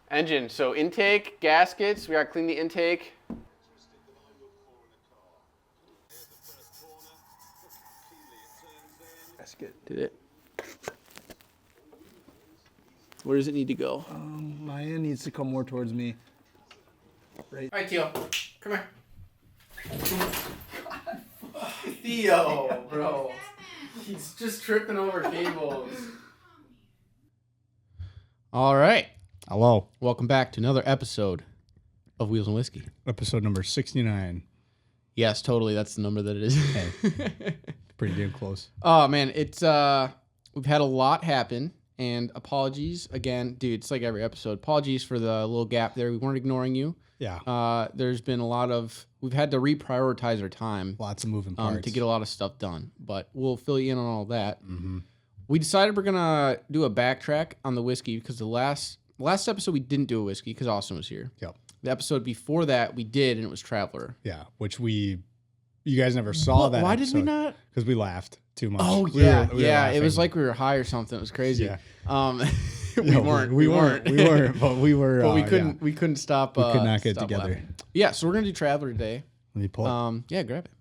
Engine. So intake, gaskets. We got to clean the intake. Gasket. Did it. Where does it need to go? My end needs to come more towards me. Right. All right, Theo. Come here. Theo, bro. He's just tripping over cables. All right. Hello. Welcome back to another episode of Wheels and Whiskey. Episode number 69. Yes, totally. That's the number that it is. Hey. Pretty damn close. Oh, man. It's, we've had a lot happen. And apologies again, dude. It's like every episode. Apologies for the little gap there. We weren't ignoring you. Yeah. There's been a lot of, we've had to reprioritize our time. Lots of moving parts. To get a lot of stuff done. But we'll fill you in on all that. Mm-hmm. We decided we're going to do a backtrack on the whiskey because the last episode we didn't do a whiskey because Austin was here. Yep. The episode before that we did, and it was Traveler. Yeah, which you guys never saw that. Why did we not? Because we laughed too much. Oh, We yeah. were Yeah, it was laughing. like we were high or something. It was crazy. Yeah. We weren't. We weren't, but we were. But we yeah. couldn't. We couldn't stop. We could not get stop together. laughing. Yeah, so we're gonna do Traveler today. Let me pull it. Yeah, grab it.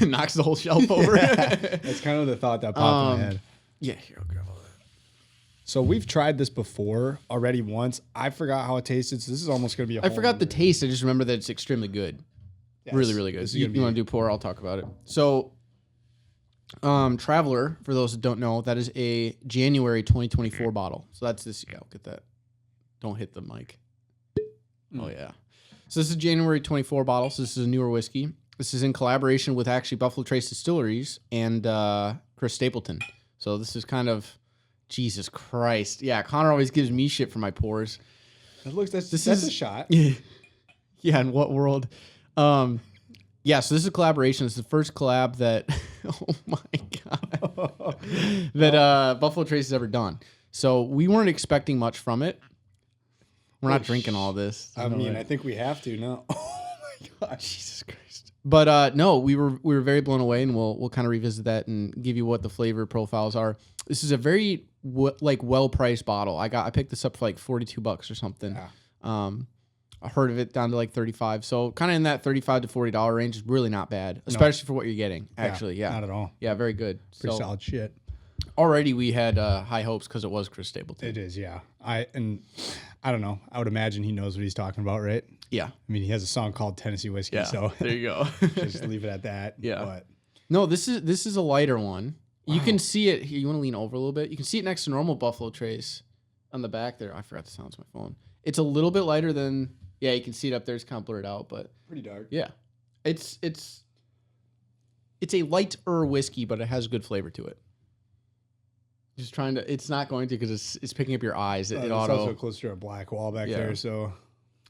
Knocks the whole shelf over. That's kind of the thought that popped in my head. Yeah, here, I'll grab all that. So we've tried this before already once. I forgot how it tasted, so this is almost going to be I forgot the taste. I just remember that it's extremely good. Yes, Really, really good. this is You gonna want to do pour? I'll talk about it. So, Traveler, for those that don't know, that is a January 2024 bottle. So that's this. Yeah, I'll get that. Don't hit the mic. Oh, yeah. So this is a January 24 bottle. So this is a newer whiskey. This is in collaboration with actually Buffalo Trace Distilleries and Chris Stapleton. So this is kind of, Jesus Christ. Yeah, Connor always gives me shit for my pours. That's is a shot. Yeah, in what world? Yeah, so this is a collaboration. It's the first collab that, oh my God, that Buffalo Trace has ever done. So we weren't expecting much from it. We're not drinking all this. I mean, I think we have to now. Oh my God, Jesus Christ. But no, we were very blown away, and we'll kind of revisit that and give you what the flavor profiles are. This is a very well priced bottle. I picked this up for like $42 or something. Yeah. I heard of it down to like 35. So kind of in that $35 to $40 range is really not bad, especially for what you're getting. Actually, yeah. Not at all. Yeah, very good. Pretty solid shit. Already we had high hopes because it was Chris Stapleton. It is, yeah. I don't know. I would imagine he knows what he's talking about, right? Yeah. I mean, he has a song called Tennessee Whiskey, so there you go. just leave it at that. Yeah. But No, this is a lighter one. Wow. You can see it here. You want to lean over a little bit? You can see it next to normal Buffalo Trace on the back there. I forgot to silence my phone. It's a little bit lighter than, yeah, you can see it up there. It's kind of blurred out, but pretty dark. yeah. It's a lighter whiskey, but it has good flavor to it. Just trying to, it's not going to because it's picking up your eyes. It's also close to a black wall back there, so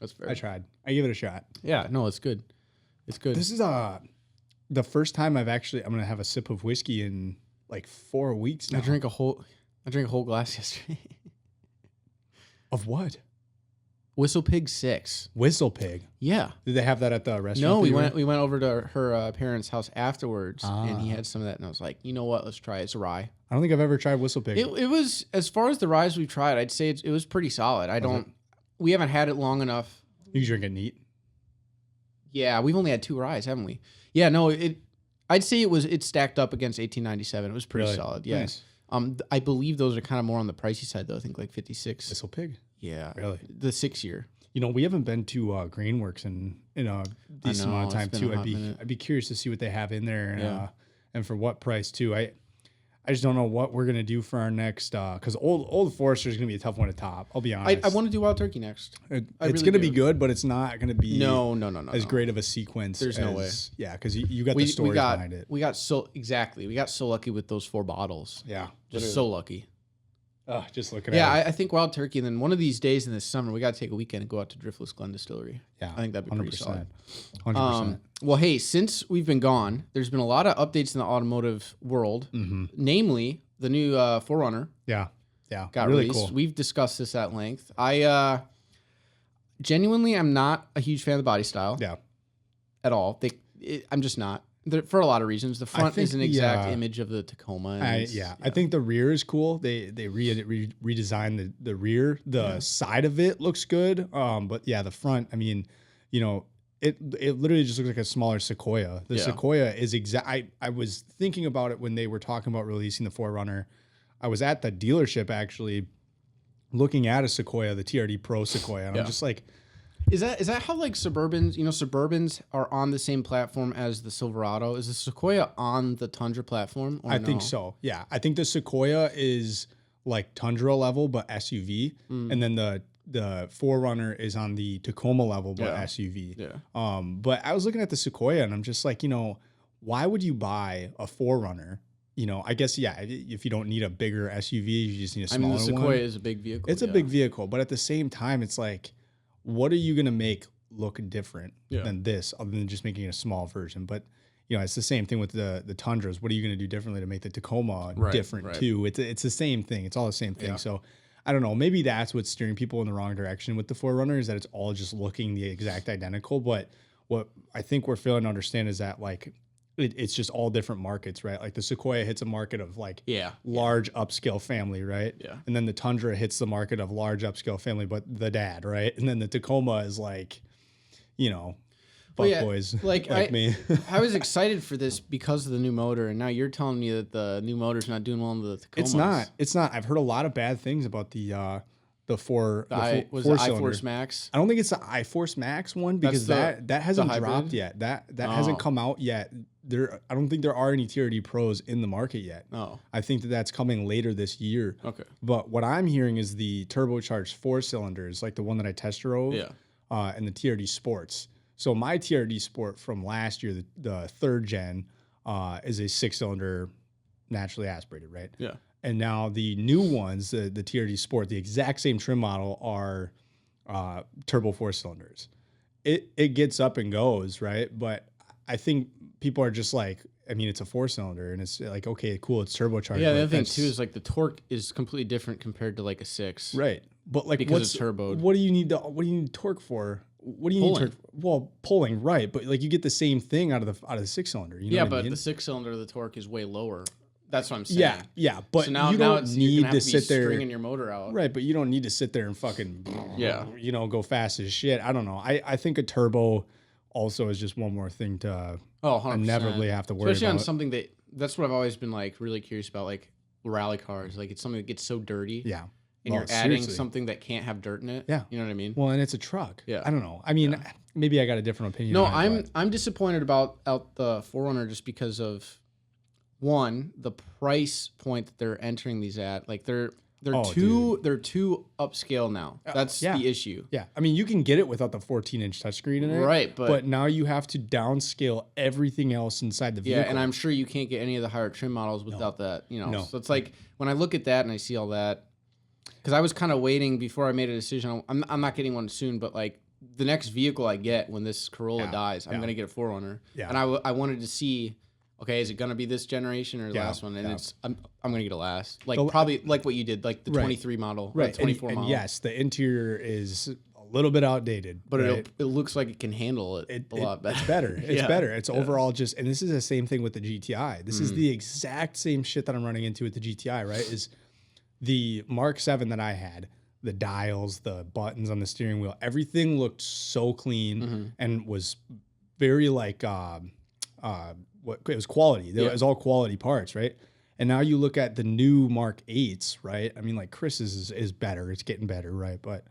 that's fair. I tried. I give it a shot. Yeah, no, it's good. It's good. This is the first time I'm gonna have a sip of whiskey in like 4 weeks now. I drank a whole glass yesterday. Of what? Whistle Pig 6. Whistle Pig. Yeah. Did they have that at the restaurant? No, we went over to her parents' house afterwards, and he had some of that, and I was like, you know what? Let's try it. It's a rye. I don't think I've ever tried Whistle Pig. It was, as far as the ryes we've tried, I'd say it was pretty solid. We haven't had it long enough. You drink it neat? Yeah, we've only had 2 ryes, haven't we? Yeah, no, I'd say it stacked up against 1897. It was pretty solid. Yeah. Nice. I believe those are kind of more on the pricey side though. I think like 56. Whistle Pig? Yeah. Really? The 6 year. You know, we haven't been to Greenworks in a decent amount of time too. I'd be curious to see what they have in there and and for what price too. I just don't know what we're gonna do for our next because Old Forester is gonna be a tough one to top. I'll be honest. I want to do Wild Turkey next. It's really gonna be do. good, but it's not gonna be no as great of a sequence. There's no way. Yeah, because you got the story behind it. We got so lucky with those 4 bottles. Yeah, Just so lucky. Just looking Yeah, at it. I think Wild Turkey, and then one of these days in the summer, we got to take a weekend and go out to Driftless Glen Distillery. Yeah, I think that'd be pretty solid. 100%. Well, hey, since we've been gone, there's been a lot of updates in the automotive world, namely the new 4Runner. Yeah, got really released. cool. We've discussed this at length. I genuinely am not a huge fan of the body style. Yeah, At all. I'm just not. for a lot of reasons. The front is an exact image of the Tacoma. I think the rear is cool. They redesigned the rear. The side of it looks good. But yeah, the front, I mean, you know, it literally just looks like a smaller Sequoia. The Sequoia is I was thinking about it when they were talking about releasing the 4Runner. I was at the dealership actually looking at a Sequoia, the TRD Pro Sequoia, and I'm just like, Is that how like Suburbans, Suburbans are on the same platform as the Silverado? Is the Sequoia on the Tundra platform? I think so. Yeah. I think the Sequoia is like Tundra level, but SUV. And then the 4Runner is on the Tacoma level, but SUV. Yeah. But I was looking at the Sequoia and I'm just like, why would you buy a 4Runner? I guess, if you don't need a bigger SUV, you just need a smaller one. the Sequoia is a big vehicle. It's a big vehicle, but at the same time, it's like, what are you going to make look different than this other than just making a small version? But, it's the same thing with the Tundras. What are you going to do differently to make the Tacoma different too? It's the same thing. It's all the same thing. Yeah. So I don't know. Maybe that's what's steering people in the wrong direction with the 4Runner is that it's all just looking the exact identical. But what I think we're failing to understand is that like, it's just all different markets, right? Like the Sequoia hits a market of like large upscale family, right? Yeah. And then the Tundra hits the market of large upscale family, but the dad, right? And then the Tacoma is like, boys like me. I was excited for this because of the new motor, and now you're telling me that the new motor's not doing well in the Tacoma. It's not. I've heard a lot of bad things about the iForce Max. I don't think it's the iForce Max one because that hasn't dropped yet. That hasn't come out yet. I don't think there are any TRD Pros in the market yet. Oh, I think that's coming later this year. Okay. But what I'm hearing is the turbocharged 4-cylinders, like the one that I test drove, and the TRD Sports. So my TRD Sport from last year, the third gen, is a 6-cylinder naturally aspirated, right? Yeah. And now the new ones, the TRD Sport, the exact same trim model, are turbo 4-cylinders. It gets up and goes, right? But I think people are just like, I mean, it's a 4-cylinder, and it's like, okay, cool, it's turbocharged. Yeah, the other thing too is like the torque is completely different compared to like a 6. Right, but like because it's turboed. What do you need torque for? What do you need torque? Well, pulling, right? But like you get the same thing out of the 6-cylinder. You know what I mean? The 6-cylinder, the torque is way lower. That's what I'm saying. Yeah, but so now, you don't need to sit there stringing your motor out. Right, but you don't need to sit there and fucking go fast as shit. I don't know. I think a turbo also is just one more thing to 100%. Inevitably have to worry Especially about. On something that's what I've always been like really curious about, like rally cars. Like it's something that gets so dirty. Yeah. And you're adding something that can't have dirt in it. Yeah. You know what I mean? Well, and it's a truck. Yeah. I don't know. I mean, maybe I got a different opinion. No, I'm disappointed about the 4Runner just because of one, the price point that they're entering these at. Like they're too upscale now. That's the issue. Yeah. I mean, you can get it without the 14-inch touchscreen in it. Right, but now you have to downscale everything else inside the vehicle. Yeah, and I'm sure you can't get any of the higher trim models without that, So it's like when I look at that and I see all that, because I was kind of waiting before I made a decision. I'm not getting one soon, but like the next vehicle I get when this Corolla dies, I'm going to get a 4Runner. Yeah. And I wanted to see, okay, is it going to be this generation or the last one? And I'm going to get a last. Like probably like what you did, like the 23 model, right? The 24 model. And yes, the interior is a little bit outdated, but it looks like it can handle it a lot better. It's better. It's better. It's overall just, and this is the same thing with the GTI. This is the exact same shit that I'm running into with the GTI, right? Is the Mark 7 that I had, the dials, the buttons on the steering wheel, everything looked so clean and was very like, it was quality. It was all quality parts, right? And now you look at the new Mark 8s, right? I mean, like Chris's is better. It's getting better, right? But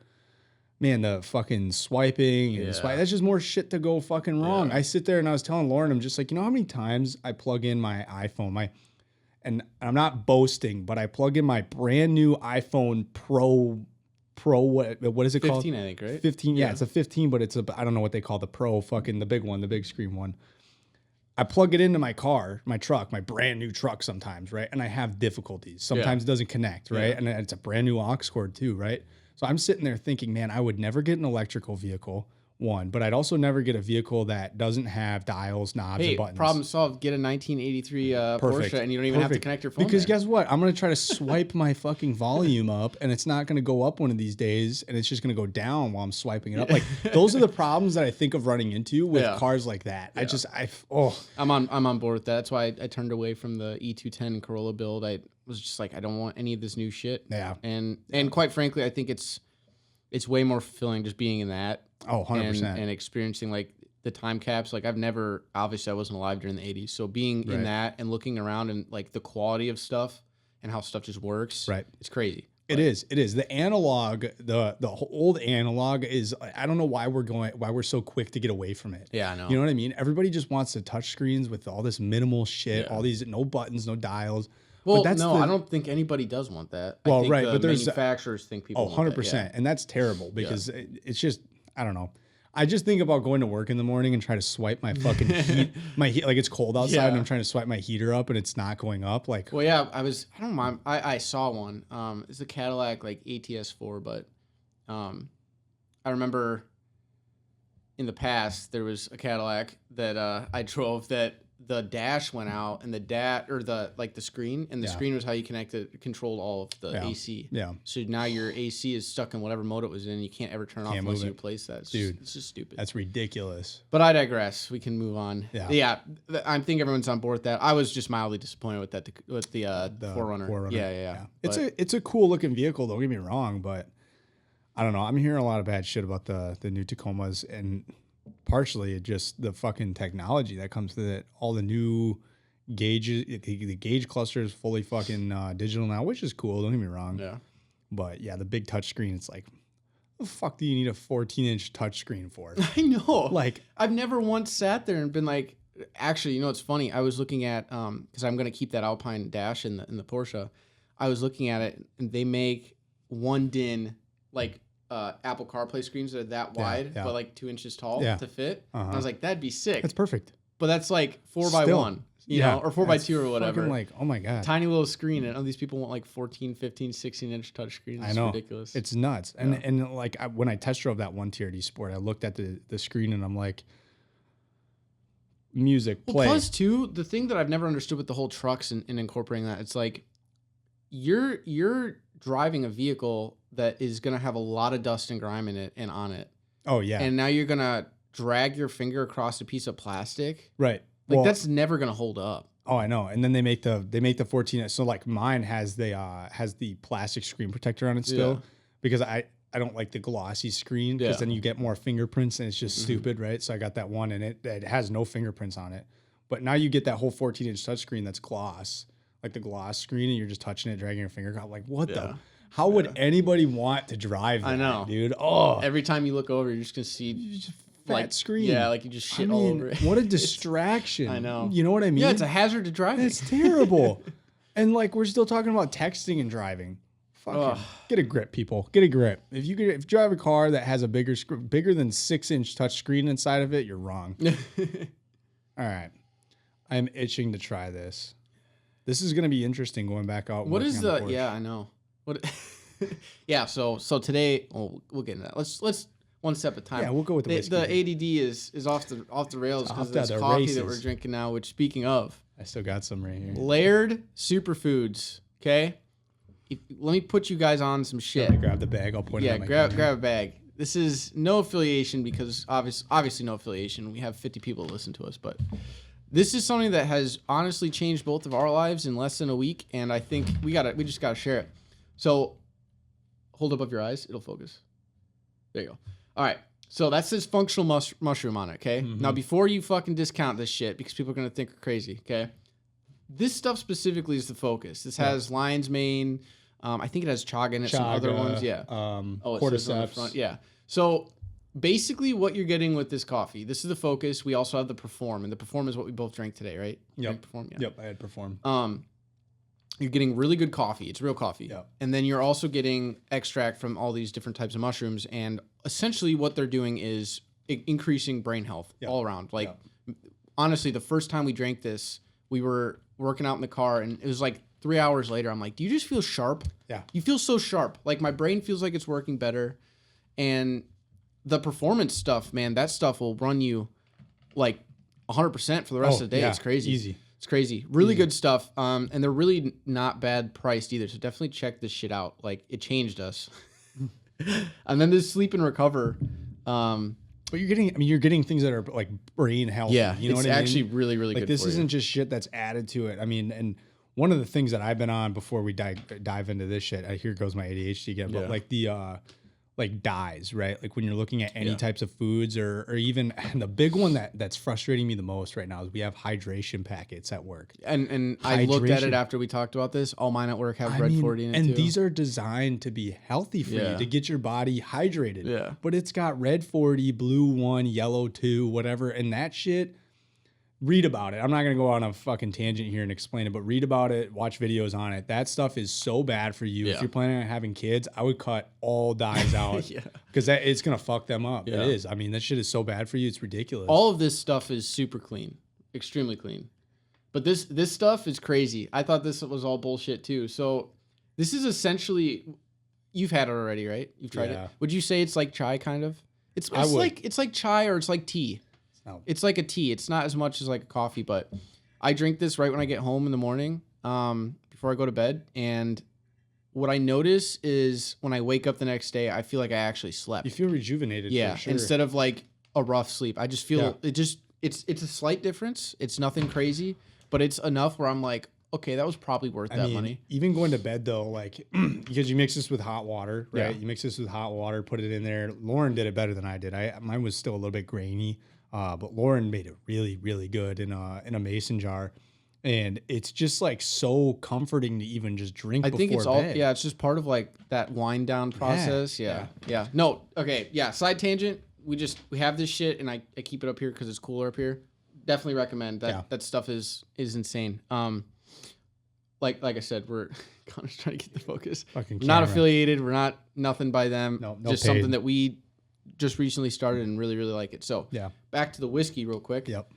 man, the fucking swiping and that's just more shit to go fucking wrong. I sit there and I was telling Lauren, I'm just like, how many times I plug in my iPhone, and I'm not boasting, but I plug in my brand new iPhone Pro, what is it 15, called? 15, I think, right? 15, yeah, it's a 15, but it's I don't know what they call the Pro, fucking the big one, the big screen one. I plug it into my car, my truck, my brand new truck sometimes, right? And I have difficulties. Sometimes it doesn't connect, right? Yeah. And it's a brand new aux cord too, right? So I'm sitting there thinking, man, I would never get an electrical vehicle one, but I'd also never get a vehicle that doesn't have dials, knobs, and buttons. Problem solved. Get a 1983 Porsche, and you don't even have to connect your phone. Because guess what? I'm gonna try to swipe my fucking volume up, and it's not gonna go up one of these days, and it's just gonna go down while I'm swiping it up. Like those are the problems that I think of running into with cars like that. Yeah. I'm on board with that. That's why I turned away from the E210 Corolla build. I was just like, I don't want any of this new shit. Yeah. And quite frankly, I think it's way more fulfilling just being in that. Oh, 100%. And experiencing like the time caps. Like obviously I wasn't alive during the 80s. So being in that and looking around and like the quality of stuff and how stuff just works. Right. It's crazy. It is. The analog, the old analog is, I don't know why we're so quick to get away from it. Yeah, I know. You know what I mean? Everybody just wants the touch screens with all this minimal shit, all these no buttons, no dials. Well, I don't think anybody does want that. Well, I think right, but there's manufacturers think people. 100%, and that's terrible because it's just, I don't know. I just think about going to work in the morning and try to swipe my fucking heat, like it's cold outside and I'm trying to swipe my heater up and it's not going up. Like, well, yeah, I don't mind. I saw one. It's a Cadillac like ATS4, but I remember in the past there was a Cadillac that I drove that the dash went out and the screen, and the screen was how you controlled all of the AC. Yeah. So now your AC is stuck in whatever mode it was in. You can't ever turn off unless you replace that. It's just stupid. That's ridiculous. But I digress. We can move on. Yeah. I think everyone's on board with that. I was just mildly disappointed with that with the 4Runner. Yeah. It's a cool looking vehicle. Don't get me wrong, but I don't know. I'm hearing a lot of bad shit about the new Tacomas, and partially just the fucking technology that comes with it. All the new gauges, the gauge cluster is fully fucking digital now, which is cool. Don't get me wrong. Yeah. But yeah, the big touch screen, it's like, what the fuck do you need a 14-inch touch screen for? I know. Like, I've never once sat there and been like, actually, you know, it's funny. I was looking at, because I'm going to keep that Alpine dash in the Porsche. I was looking at it, and they make one DIN, like, Apple CarPlay screens that are that wide, but like 2 inches tall to fit. And I was like, that'd be sick. That's perfect. But that's like 4x1, you know, or 4x2 or whatever. Like, oh my God. Tiny little screen. And all these people want like 14, 15, 16-inch touch screens. It's ridiculous. It's nuts. And like when I test drove that one TRD Sport, I looked at the screen and I'm like, music, play. Plus, too, the thing that I've never understood with the whole trucks and incorporating that, it's like you're driving a vehicle that is going to have a lot of dust and grime in it and on it. Oh, yeah. And now you're going to drag your finger across a piece of plastic. Right. Like, that's never going to hold up. Oh, I know. And then they make the 14. So like mine has the plastic screen protector on it still because I don't like the glossy screen because then you get more fingerprints and it's just stupid, right? So I got that one and it has no fingerprints on it. But now you get that whole 14-inch touchscreen that's gloss, like the gloss screen, and you're just touching it, dragging your finger out. Like, what the? How would anybody want to drive that, I know, dude? Oh, every time you look over, you're just gonna see fat screen. Yeah, like you just shit all over it. What a distraction. I know. You know what I mean? Yeah, it's a hazard to driving. It's terrible. And like we're still talking about texting and driving. Fucking get a grip, people. Get a grip. If you drive a car that has a bigger than 6-inch touch screen inside of it, you're wrong. All right. I'm itching to try this. This is going to be interesting going back out. What is the? Yeah, I know. What? Yeah. So today, we'll get into that. Let's one step at a time. Yeah, we'll go with the whiskey. The ADD is off the rails because of this coffee that we're drinking now. Which, speaking of, I still got some right here. Laird Superfoods. Okay. Let me put you guys on some shit. Grab the bag. I'll point it out. Yeah, grab a bag. This is no affiliation because obviously no affiliation. We have 50 people that listen to us, but this is something that has honestly changed both of our lives in less than a week, and I think we just gotta share it. So hold above your eyes, it'll focus. There you go. All right. So that says functional mushroom on it, okay? Mm-hmm. Now before you fucking discount this shit because people are gonna think we're crazy, okay? This stuff specifically is the focus. This has lion's mane. I think it has chaga in it. Some other ones, yeah. Cordyceps. On the front, yeah. So basically, what you're getting with this coffee, this is the focus. We also have the Perform, and the Perform is what we both drank today, right? Yep. Perform, yeah. Yep, I had Perform. You're getting really good coffee. It's real coffee. Yep. And then you're also getting extract from all these different types of mushrooms, and essentially what they're doing is increasing brain health all around. Like, honestly, the first time we drank this, we were working out in the car, and it was like 3 hours later, I'm like, do you just feel sharp? Yeah. You feel so sharp. Like, my brain feels like it's working better. And the performance stuff, man, that stuff will run you like 100% for the rest of the day. It's crazy. Easy. It's crazy. Really good stuff. And they're really not bad priced either. So definitely check this shit out. Like, it changed us. And then this Sleep and Recover. But you're getting things that are like brain healthy. Yeah, you know what I mean? It's actually really, really like, good. This isn't just shit that's added to it. I mean, and one of the things that I've been on before we dive into this shit, here goes my ADHD again, but like the like dyes, right? Like when you're looking at any types of foods or even, and the big one that's frustrating me the most right now is we have hydration packets at work. And I looked at it after we talked about this. All mine at work have Red 40 in it and too. these are designed to be healthy for you, to get your body hydrated. Yeah. But it's got Red 40, Blue 1, Yellow 2, whatever. And that shit, read about it. I'm not going to go on a fucking tangent here and explain it, but read about it, watch videos on it. That stuff is so bad for you. If you're planning on having kids, I would cut all dyes out because it's going to fuck them up. It is. I mean, that shit is so bad for you. It's ridiculous. All of this stuff is super clean, extremely clean. But this stuff is crazy. I thought this was all bullshit too. So this is essentially, you've had it already, right? You've tried it. Would you say it's like chai kind of? It's like chai or it's like tea. It's like a tea. It's not as much as like a coffee, but I drink this right when I get home in the morning, before I go to bed. And what I notice is when I wake up the next day, I feel like I actually slept. You feel rejuvenated. For sure. Instead of like a rough sleep. I just feel it's a slight difference. It's nothing crazy, but it's enough where I'm like, okay, that was probably worth that money. Even going to bed though, like because you mix this with hot water, right? Yeah. You mix this with hot water, put it in there. Lauren did it better than I did. Mine was still a little bit grainy. But Lauren made it really, really good in a mason jar, and it's just like so comforting to even just drink. I think it's all bed. It's just part of like that wind down process. Yeah. No, okay, yeah. Side tangent. We have this shit, and I keep it up here because it's cooler up here. Definitely recommend that. That stuff is insane. Like I said, we're kind of trying to get the focus. We're not affiliated. We're not nothing by them. No just paid. Something that we just recently started and really, really like it. So back to the whiskey real quick. Yep.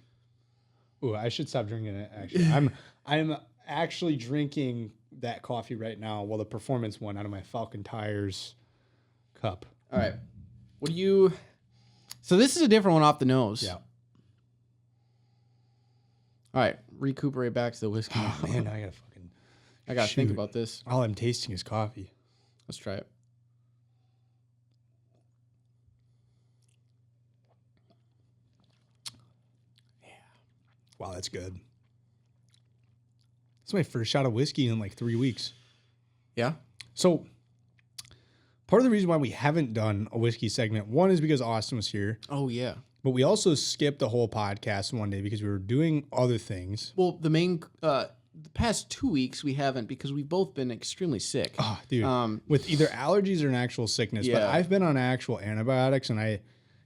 Ooh, I should stop drinking it. Actually, I'm actually drinking that coffee right now. Well, the performance one out of my Falcon Tires cup. All right. So this is a different one off the nose. Yeah. All right. Recuperate back to the whiskey. Oh, man, I gotta think about this. All I'm tasting is coffee. Let's try it. Wow, that's good. It's my first shot of whiskey in like 3 weeks. Yeah. So part of the reason why we haven't done a whiskey segment, one is because Austin was here. Oh, yeah. But we also skipped the whole podcast one day because we were doing other things. Well, the past 2 weeks we haven't because we've both been extremely sick. Oh, dude. With either allergies or an actual sickness. Yeah. But I've been on actual antibiotics, and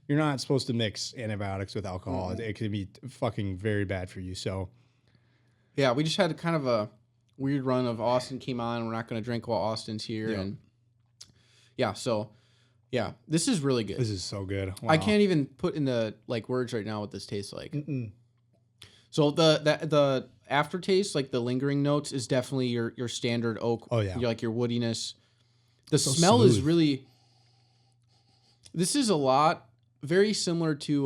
you're not supposed to mix antibiotics with alcohol. Mm-hmm. It could be fucking very bad for you. So, yeah, we just had kind of a weird run of Austin came on. We're not going to drink while Austin's here. Yeah. And this is really good. This is so good. Wow. I can't even put into like words right now what this tastes like. Mm-mm. So the aftertaste, like the lingering notes, is definitely your standard oak. Oh yeah, your woodiness. The smell is really. This is a lot. Very similar to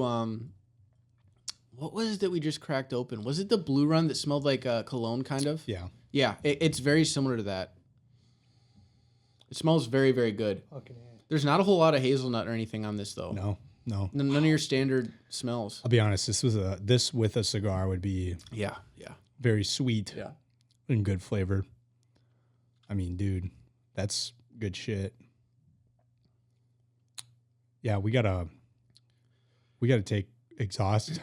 what was it that we just cracked open? Was it the Blue Run that smelled like a cologne kind of? Yeah. Yeah, it's very similar to that. It smells very, very good. Okay. There's not a whole lot of hazelnut or anything on this though. No. None of your standard smells. I'll be honest. This with a cigar would be very sweet. Yeah. And good flavor. I mean, dude, that's good shit. Yeah, we gotta take exhaust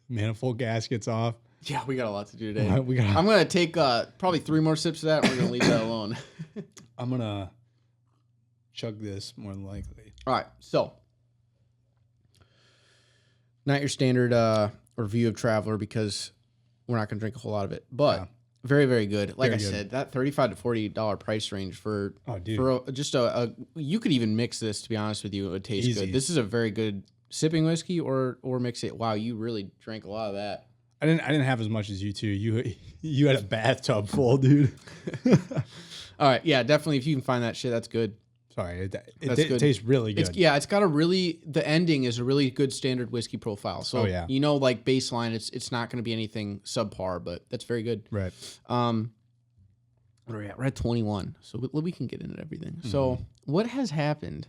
manifold gaskets off. Yeah, we got a lot to do today. I'm gonna take probably 3 more sips of that, and we're gonna leave that alone. I'm gonna chug this more than likely. All right, so not your standard review of Traveler because we're not gonna drink a whole lot of it, but very, very good. Like I said, that $35 to $40 price range for you could even mix this. To be honest with you, it would taste good. This is a very good sipping whiskey, or mix it. Wow, you really drank a lot of that. I didn't have as much as you two. You had a bathtub full, dude. All right, yeah, definitely. If you can find that shit, that's good. Sorry, it tastes really good. It's got the ending is a really good standard whiskey profile. So, like baseline, it's not going to be anything subpar, but that's very good. Right. What are we at? We're at 21. So we can get into everything. Mm-hmm. So what has happened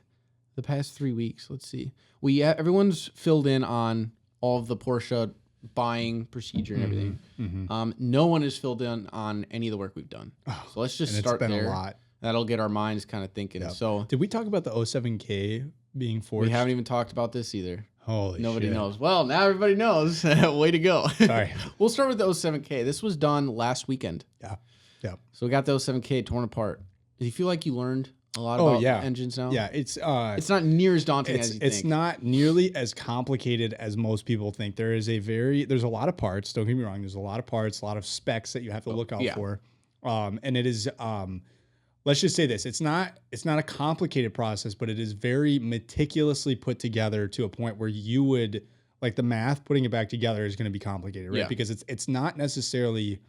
the past 3 weeks? Let's see. Everyone's filled in on all of the Porsche buying procedure and everything. Mm-hmm. No one is filled in on any of the work we've done. So let's just start there. It's been a lot. That'll get our minds kind of thinking. Yep. So did we talk about the 07K being forged? We haven't even talked about this either. Nobody knows. Well, now everybody knows. Way to go. Sorry. We'll start with the 07K. This was done last weekend. Yeah. Yeah. So we got the 07K torn apart. Do you feel like you learned a lot about engines now? Yeah, it's not near as daunting as you think. It's not nearly as complicated as most people think. There's a lot of parts. Don't get me wrong. There's a lot of parts, a lot of specs that you have to look out for. And it is let's just say this. It's not a complicated process, but it is very meticulously put together to a point where you would like the math putting it back together is going to be complicated, right? Yeah. Because it's not necessarily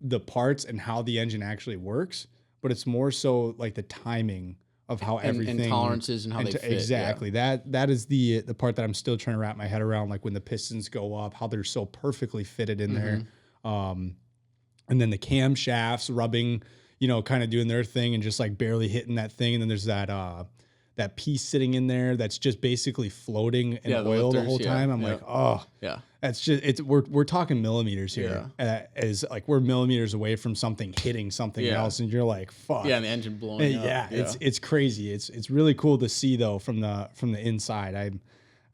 the parts and how the engine actually works, but it's more so like the timing of how everything and tolerances and how they fit. Exactly. Yeah. That is the part that I'm still trying to wrap my head around, like when the pistons go up, how they're so perfectly fitted in there. And then the camshafts rubbing, kind of doing their thing and just like barely hitting that thing. And then there's that piece sitting in there that's just basically floating in oil the whole time. I'm like, that's just we're talking millimeters here. As like we're millimeters away from something hitting something else, and you're like, fuck. Yeah, and the engine blowing up. It's crazy. It's really cool to see though from the inside.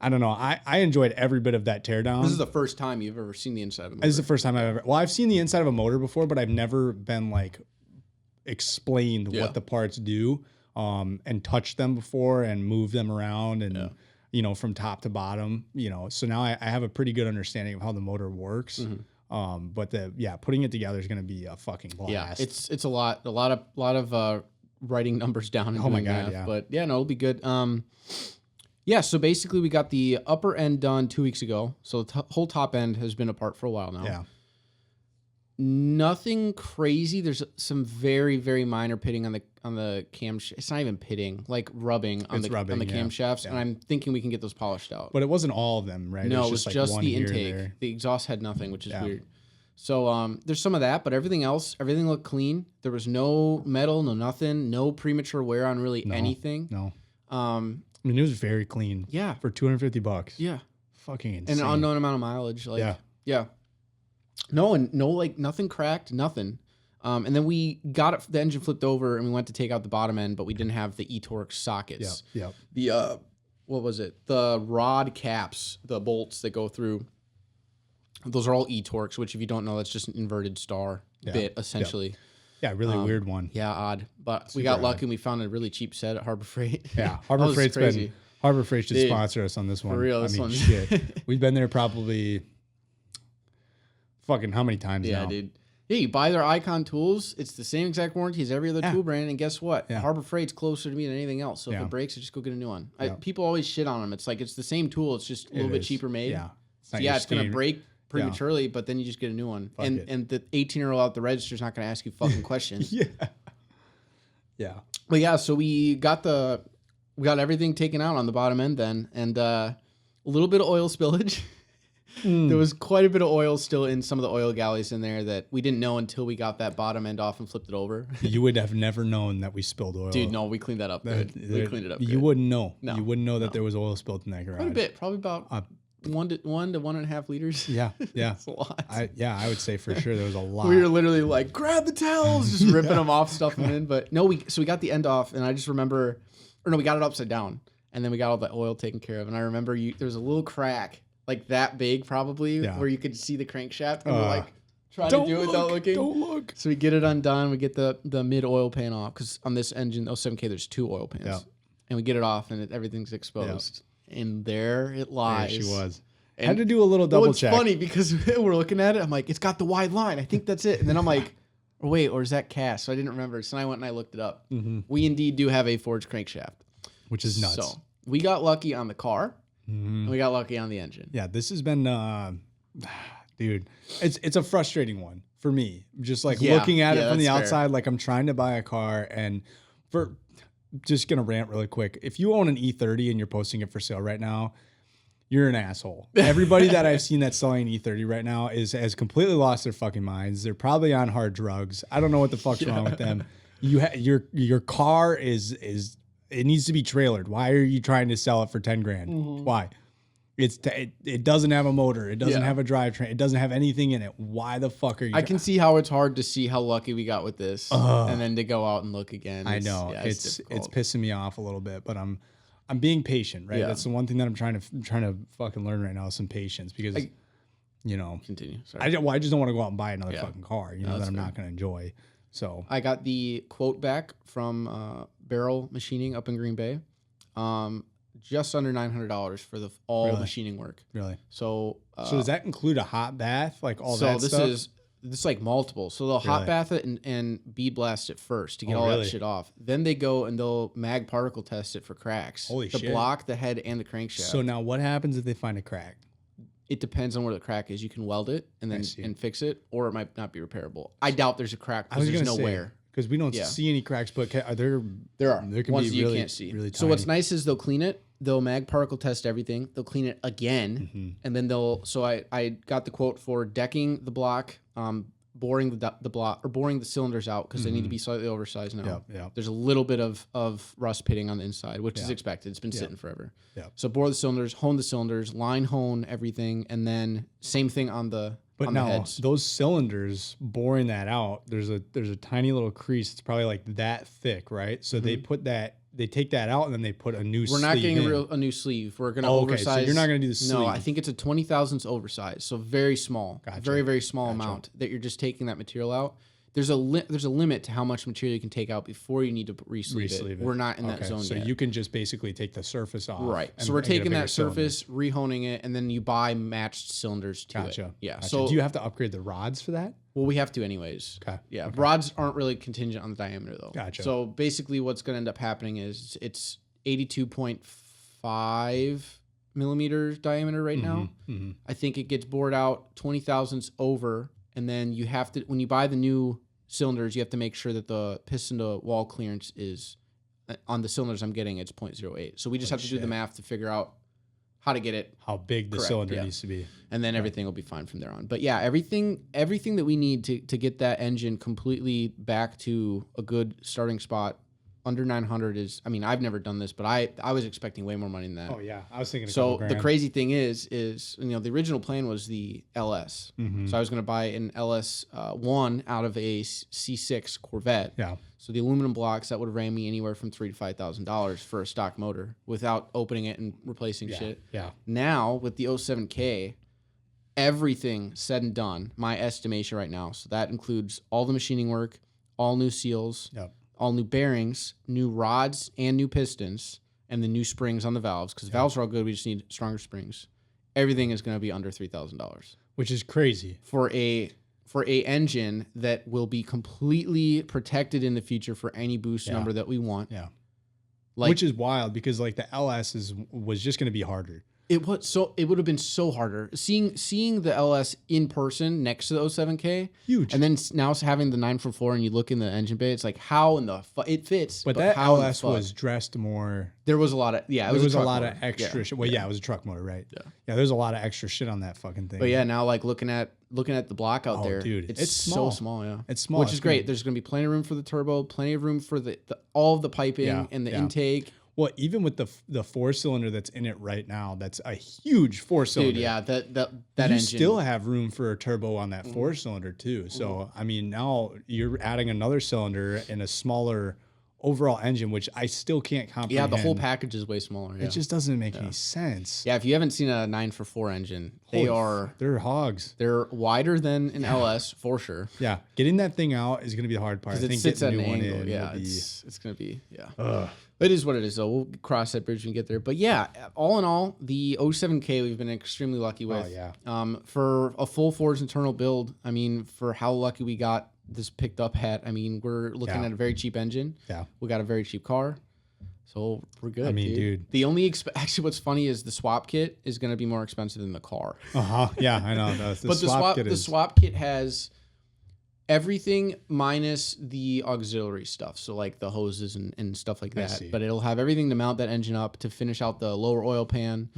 I don't know. I enjoyed every bit of that teardown. This is the first time you've ever seen the inside of a motor. This is the first time I've seen the inside of a motor before, but I've never been like explained what the parts do and touched them before and moved them around and from top to bottom, so now I have a pretty good understanding of how the motor works. But putting it together is going to be a fucking blast. Yeah, it's a lot of writing numbers down and doing math, but it'll be good. So basically we got the upper end done 2 weeks ago. So the whole top end has been apart for a while now. Yeah. Nothing crazy. There's some very, very minor pitting on the cam. It's not even pitting, like rubbing on the camshafts. And I'm thinking we can get those polished out. But it wasn't all of them, right? No, it was just the intake. The exhaust had nothing, which is weird. So there's some of that, but everything looked clean. There was no metal, no nothing, no premature wear on anything. No. It was very clean. Yeah. For $250. Yeah. Fucking insane. And an unknown amount of mileage. Yeah. No, and no, like nothing cracked, nothing. And then we got the engine flipped over and we went to take out the bottom end, but we didn't have the eTorque sockets. Yeah. The what was it? The rod caps, the bolts that go through. Those are all eTorques, which if you don't know, that's just an inverted star bit essentially. Yeah, really weird one. Yeah, odd. But we got lucky and we found a really cheap set at Harbor Freight. Yeah, Harbor Freight should sponsor us on this one. For real, shit. We've been there probably fucking how many times now? Yeah, dude. Yeah, you buy their Icon tools. It's the same exact warranty as every other tool brand. And guess what? Harbor Freight's closer to me than anything else. So if it breaks, I just go get a new one. People always shit on them. It's like it's the same tool. It's just a little bit cheaper made. Yeah. It's going to break prematurely, but then you just get a new one. And the 18-year-old at the register is not going to ask you fucking questions. Yeah. But so we got everything taken out on the bottom end then, and a little bit of oil spillage. There was quite a bit of oil still in some of the oil galleys in there that we didn't know until we got that bottom end off and flipped it over. You would have never known that we spilled oil. Dude, no, we cleaned that up good. We cleaned it up You good. wouldn't know. No, you wouldn't know that there was oil spilled in that garage. Quite a bit. Probably about 1 to 1.5 liters. Yeah. That's a lot. I would say for sure there was a lot. We were literally like, grab the towels, just ripping them off, stuffing them in. But no, we got the end off, and I just remember, we got it upside down, and then we got all the oil taken care of. And I remember there was a little crack, like that big probably, where you could see the crankshaft, and we're like trying to do it without looking. Don't look. So we get it undone. We get the mid oil pan off, because on this engine, 07K, there's 2 oil pans. And we get it off, and everything's exposed. And there it lies. There she was. And had to do a little double check. It's funny because we're looking at it. I'm like, it's got the wide line. I think that's it. And then I'm like, oh, wait, or is that cast? So I didn't remember. So I went and I looked it up. We indeed do have a forged crankshaft, which is nuts. So we got lucky on the car, and we got lucky on the engine. Yeah, this has been, dude, it's a frustrating one for me. Just like looking at it from the outside, like I'm trying to buy a car, and just gonna rant really quick. If you own an E30 and you're posting it for sale right now, you're an asshole. Everybody that I've seen that's selling an E30 right now has completely lost their fucking minds. They're probably on hard drugs. I don't know what the fuck's wrong with them. Your car is it needs to be trailered. Why are you trying to sell it for 10 grand? Mm-hmm. Why? It doesn't have a motor. It doesn't have a drivetrain. It doesn't have anything in it. Why the fuck are you? I can see how it's hard to see how lucky we got with this, and then to go out and look again. I know it's pissing me off a little bit, but I'm being patient, right? Yeah. That's the one thing that I'm trying to fucking learn right now is some patience because continue. Sorry. I just don't want to go out and buy another fucking car, that I'm not going to enjoy. So I got the quote back from Barrel Machining up in Green Bay. Just under $900 for all machining work. Really? So does that include a hot bath, like all that stuff? So this is like multiple. So they'll hot bath it and bead blast it first to get all that shit off. Then they go and they'll mag particle test it for cracks. Holy shit. The block, the head, and the crankshaft. So now what happens if they find a crack? It depends on where the crack is. You can weld it and fix it, or it might not be repairable. I doubt there's a crack because there's nowhere. Because we don't see any cracks, but there are. There can ones be you really, can't see. Really tiny. So what's nice is they'll clean it. They'll mag particle test everything. They'll clean it again, and then So I got the quote for decking the block, boring the block or boring the cylinders out because they need to be slightly oversized now. Yeah. There's a little bit of rust pitting on the inside, which is expected. It's been sitting forever. Yeah. So bore the cylinders, hone the cylinders, line hone everything, and then same thing on the. But now those cylinders, boring that out, there's a tiny little crease. It's probably like that thick, right? So they take that out and then they put a new sleeve. We're not getting a new sleeve. We're going to oversize. So you're not going to do the sleeve. No, I think it's a 20 thousandths oversized. So very small. Gotcha. Very, very small amount that you're just taking that material out. There's a limit to how much material you can take out before you need to re-sleeve it. We're not in that zone yet. So you can just basically take the surface off. Right. So we're taking that surface, rehoning it, and then you buy matched cylinders to it. Yeah. Gotcha. So do you have to upgrade the rods for that? Well, we have to anyways. Okay. Yeah. Okay. Rods aren't really contingent on the diameter though. Gotcha. So basically what's going to end up happening is it's 82.5 millimeters diameter right now. Mm-hmm. I think it gets bored out 20 thousandths over. And then you have to, when you buy the new cylinders, you have to make sure that the piston to wall clearance is on the cylinders I'm getting. It's 0.08. So we just have to do the math to figure out how to get it. How big the cylinder needs to be. And then everything will be fine from there on. But yeah, everything that we need to get that engine completely back to a good starting spot under 900 is, I mean, I've never done this, but I was expecting way more money than that. Oh yeah, I was thinking. So the crazy thing is the original plan was the LS. Mm-hmm. So I was going to buy an LS 1 out of a C6 Corvette. Yeah. So the aluminum blocks that would have ran me anywhere from $3,000 to $5,000 for a stock motor without opening it and replacing shit. Yeah. Now with the 07K, everything said and done, my estimation right now. So that includes all the machining work, all new seals. Yep. All new bearings, new rods, and new pistons, and the new springs on the valves. Because valves are all good. We just need stronger springs. Everything is going to be under $3,000, which is crazy for a engine that will be completely protected in the future for any boost number that we want. Yeah, which is wild because like the LS was just going to be harder. It would have been so harder seeing the LS in person next to the 07K, huge, and then now having the 944 and you look in the engine bay, it's like how in the it fits, but that LS was dressed more. There was a lot of there was a lot of extra shit. Well, it was a truck motor, right? Yeah, there's a lot of extra shit on that fucking thing. But yeah, now like looking at the block out there, dude, it's small. So small, yeah, it's small, which is great. There's going to be plenty of room for the turbo, plenty of room for the all of the piping and the intake. Well, even with the 4-cylinder that's in it right now, that's a huge 4-cylinder. Dude, yeah, that you engine. Still have room for a turbo on that 4-cylinder too. So I mean, now you're adding another cylinder in a smaller overall engine, which I still can't comprehend. Yeah, the whole package is way smaller. Yeah. It just doesn't make any sense. Yeah, if you haven't seen a 944 engine, they're hogs. They're wider than an LS for sure. Yeah, getting that thing out is going to be the hard part. I think sits at an angle. Yeah, it's going to be It is what it is, though. We'll cross that bridge when we get there. But yeah, all in all, the 07K we've been extremely lucky with. Oh, yeah. For a full Forged internal build, I mean, for how lucky we got this picked up at, I mean, we're looking at a very cheap engine. Yeah. We got a very cheap car. So we're good. I mean, dude. The only actually, what's funny is the swap kit is going to be more expensive than the car. Yeah, I know. The swap kit has everything minus the auxiliary stuff. So like the hoses and stuff like that. But it'll have everything to mount that engine up, to finish out the lower oil pan,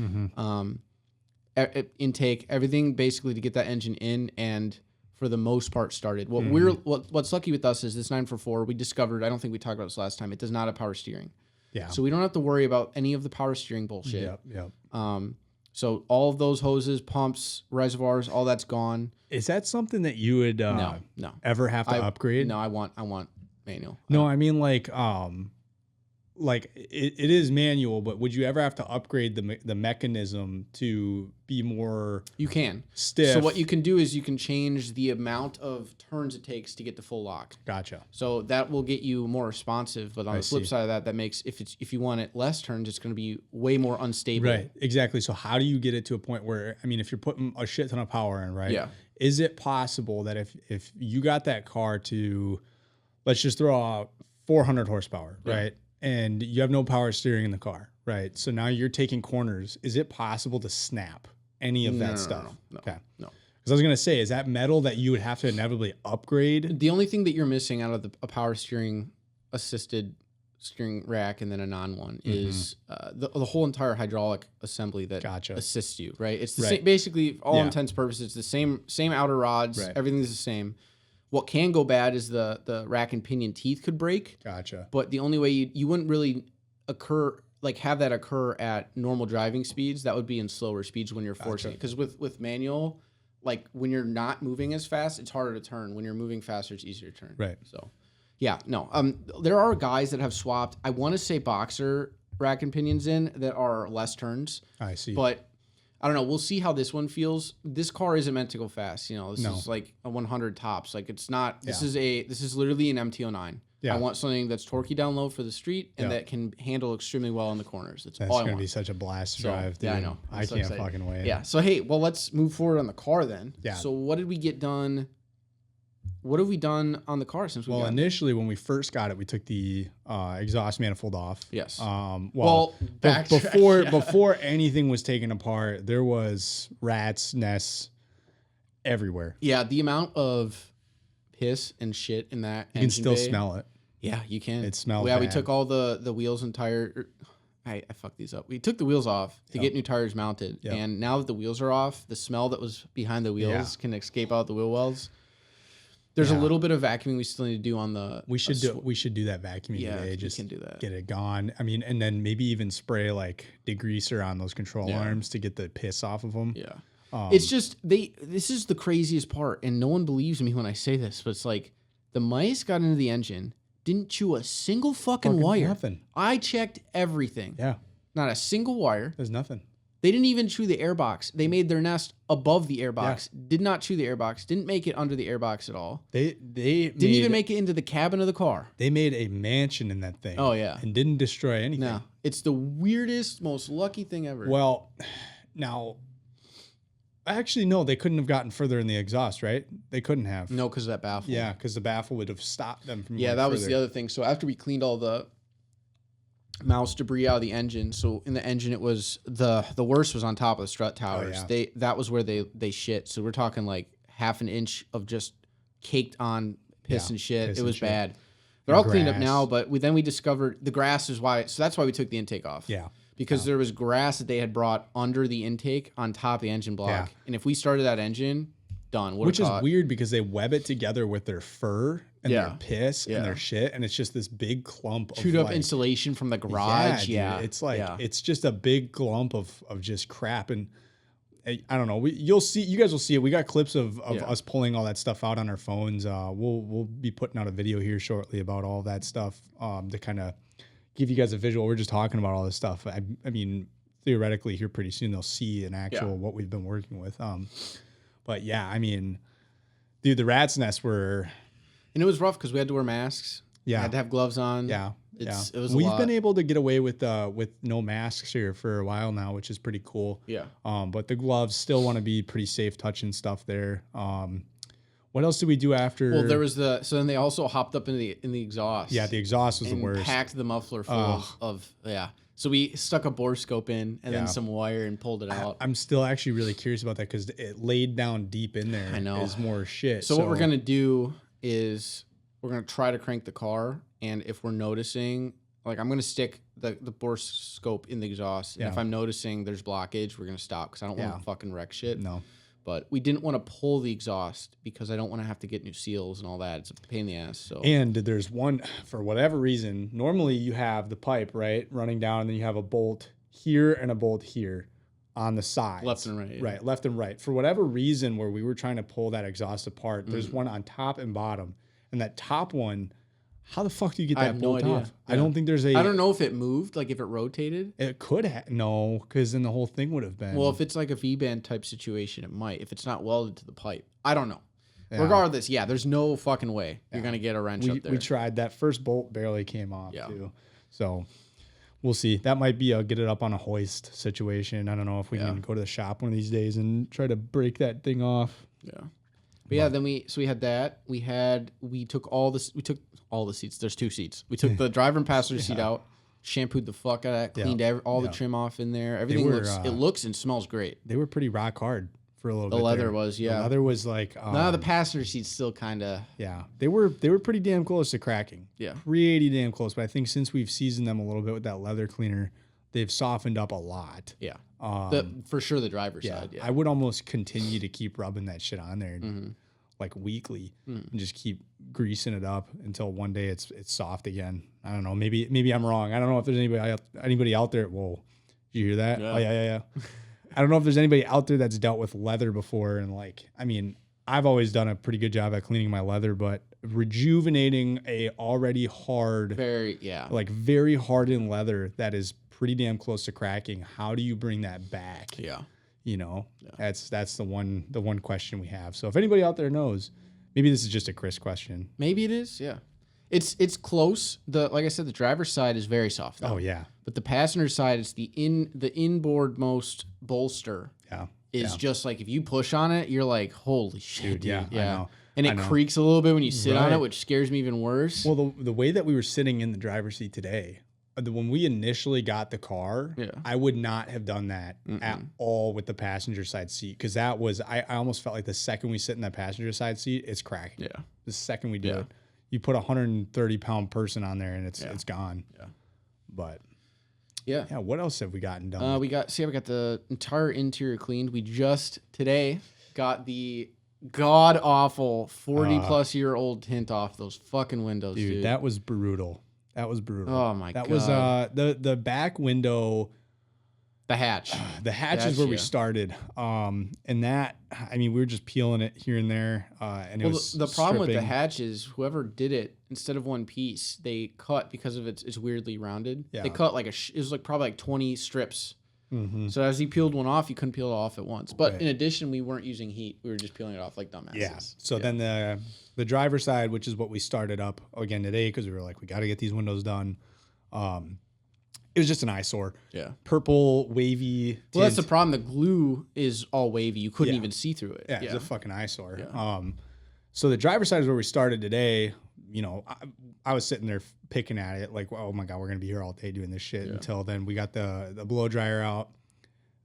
intake, everything basically to get that engine in and for the most part started. What's lucky with us is this 944, we discovered, I don't think we talked about this last time, it does not have power steering. Yeah. So we don't have to worry about any of the power steering bullshit. Yep. So all of those hoses, pumps, reservoirs, all that's gone. Is that something that you would no. ever have to upgrade? No, I want manual. No, I mean like it is manual, but would you ever have to upgrade the mechanism to be more You can. stiff? So what you can do is you can change the amount of turns it takes to get to full lock. Gotcha. So that will get you more responsive, but on the flip side of that, that makes if you want it less turns, it's going to be way more unstable. Right. Exactly. So how do you get it to a point where, I mean, if you're putting a shit ton of power in, right? Yeah. Is it possible that if you got that car to, let's just throw out 400 horsepower, right? And you have no power steering in the car, right? So now you're taking corners. Is it possible to snap any of that stuff? No. Okay. No. Because I was going to say, is that metal that you would have to inevitably upgrade? The only thing that you're missing out of a power steering assisted steering rack and then a non one is the whole entire hydraulic assembly that assists you, right? It's the same, basically, all intents and purposes, it's the same outer rods, everything's the same. What can go bad is the rack and pinion teeth could break. Gotcha. But the only way you wouldn't really have that occur at normal driving speeds. That would be in slower speeds when you're forcing it. Because with manual, like when you're not moving as fast, it's harder to turn. When you're moving faster, it's easier to turn. Right. So, yeah, no. There are guys that have swapped, I want to say Boxer rack and pinions in that are less turns. I see. But I don't know. We'll see how this one feels. This car isn't meant to go fast. You know, this is like a 100 tops. Like it's not. This is literally an MT-09. Yeah. I want something that's torquey down low for the street and that can handle extremely well in the corners. That's all I want. That's going to be such a blast to drive. Dude. Yeah, I know. I can't fucking wait. Yeah. So hey, well, let's move forward on the car then. Yeah. So what did we get done? What have we done on the car since we got initially when we first got it, we took the exhaust manifold off. Yes. Before anything was taken apart, there was rats, nests everywhere. Yeah, the amount of piss and shit in that you can still smell it. Yeah, you can. It smells. Yeah, we took all the wheels and tire. I fucked these up. We took the wheels off to get new tires mounted, and now that the wheels are off, the smell that was behind the wheels can escape out the wheel wells. There's a little bit of vacuuming we still need to do on the. We should do that vacuuming today. Just can do that. Get it gone. I mean, and then maybe even spray like degreaser on those control arms to get the piss off of them. Yeah. It's just this is the craziest part, and no one believes me when I say this, but it's like the mice got into the engine, didn't chew a single fucking wire. Nothing. I checked everything. Yeah. Not a single wire. There's nothing. They didn't even chew the airbox. They made their nest above the airbox. Yeah. Did not chew the airbox. Didn't make it under the airbox at all. They didn't even make it into the cabin of the car. They made a mansion in that thing. Oh yeah, and didn't destroy anything. No, it's the weirdest, most lucky thing ever. Well, now, actually, no, they couldn't have gotten further in the exhaust, right? They couldn't have. No, because of that baffle. Yeah, because the baffle would have stopped them from. Yeah, that was the other thing. So after we cleaned all the mouse debris out of the engine, so in the engine it was the worst was on top of the strut towers. Oh, yeah. That was where they shit. So we're talking like half an inch of just caked on piss and shit. It was bad. They're all cleaned up now, but we discovered the grass is why. So that's why we took the intake off. Yeah. Because there was grass that they had brought under the intake on top of the engine block. Yeah. And if we started that engine, done. Which is weird because they web it together with their fur and their piss and their shit. And it's just this big clump of chewed up insulation from the garage. Yeah. Dude, it's like, it's just a big clump of just crap. And I don't know. You guys will see it. We got clips of us pulling all that stuff out on our phones. We'll be putting out a video here shortly about all that stuff to kind of give you guys a visual. We're just talking about all this stuff. I mean, theoretically here pretty soon they'll see an actual what we've been working with. But yeah, I mean, dude, the rat's nest were, and it was rough because we had to wear masks. Yeah, had to have gloves on. Yeah, it was. We've been able to get away with no masks here for a while now, which is pretty cool. Yeah. But the gloves still want to be pretty safe touching stuff there. What else did we do after? Well, there was so then they also hopped up in the exhaust. Yeah, the exhaust was the worst. Packed the muffler full of. So we stuck a bore scope in and then some wire and pulled it out. I'm still actually really curious about that because it laid down deep in there. I know. Is more shit. So what we're gonna do is we're gonna try to crank the car, and if we're noticing, like I'm gonna stick the borescope in the exhaust, and if I'm noticing there's blockage, we're gonna stop because I don't want to fucking wreck shit. No. But we didn't want to pull the exhaust because I don't want to have to get new seals and all that. It's a pain in the ass. So and there's one for whatever reason. Normally you have the pipe right running down, and then you have a bolt here and a bolt here on the sides, left and right. Yeah. Right, left and right. For whatever reason, where we were trying to pull that exhaust apart, there's one on top and bottom, and that top one. How the fuck do you get that bolt off? Yeah. I don't think there's a. I don't know if it moved, like if it rotated. It could have no, because then the whole thing would have been. Well, if it's like a V-band type situation, it might. If it's not welded to the pipe, I don't know. Yeah. Regardless, there's no fucking way you're gonna get a wrench up there. We tried that first bolt, barely came off too. So we'll see. That might be a get it up on a hoist situation. I don't know if we can go to the shop one of these days and try to break that thing off. Yeah. But then we had that. We took all the seats. There's 2 seats. We took the driver and passenger seat out, shampooed the fuck out of that, cleaned all the trim off in there. Everything looks and smells great. They were pretty rock hard for a little bit. The leather was, The leather was like no, the passenger seat's still kind of They were pretty damn close to cracking. Yeah. Pretty damn close. But I think since we've seasoned them a little bit with that leather cleaner, they've softened up a lot. Yeah. For sure the driver's side. Yeah. I would almost continue to keep rubbing that shit on there. Like weekly and just keep greasing it up until one day it's soft again. I don't know. Maybe I'm wrong. I don't know if there's anybody out there. Whoa, did you hear that? Yeah. Oh yeah. I don't know if there's anybody out there that's dealt with leather before. And like, I mean, I've always done a pretty good job at cleaning my leather, but rejuvenating a already hard, very hardened leather that is pretty damn close to cracking. How do you bring that back? Yeah. You know, that's the one question we have. So if anybody out there knows, maybe this is just a Chris question. Maybe it is. Yeah, it's close. Like I said, the driver's side is very soft. Though. Oh yeah, but the passenger side is the inboard most bolster. Yeah, is just like if you push on it, you're like, holy shit, dude. Yeah, I know. And it creaks a little bit when you sit on it, which scares me even worse. Well, the way that we were sitting in the driver's seat today. When we initially got the car, I would not have done that at all with the passenger side seat because that was I almost felt like the second we sit in that passenger side seat, it's cracking. Yeah, the second we do it, you put a 130-pound person on there and it's gone. Yeah, but yeah. What else have we gotten done? We got the entire interior cleaned. We just today got the god awful 40-plus-year-old tint off those fucking windows, dude. That was brutal. That was brutal. Oh my god. That was the back window. The hatch. The hatch is where we started. And that, I mean, we were just peeling it here and there. And it was the problem with the hatch is whoever did it, instead of one piece, they cut because of it's weirdly rounded. Yeah. They cut like it was like probably like 20 strips. Mm-hmm. So as you peeled one off, you couldn't peel it off at once. But in addition, we weren't using heat. We were just peeling it off like dumbasses. Yeah. So then the driver's side, which is what we started up again today because we were like, we got to get these windows done. It was just an eyesore. Yeah. Purple, wavy. Well, that's the problem. The glue is all wavy. You couldn't even see through it. Yeah, it's a fucking eyesore. Yeah. So the driver's side is where we started today. You know, I was sitting there picking at it like, oh my God, we're going to be here all day doing this shit. Until then we got the blow dryer out.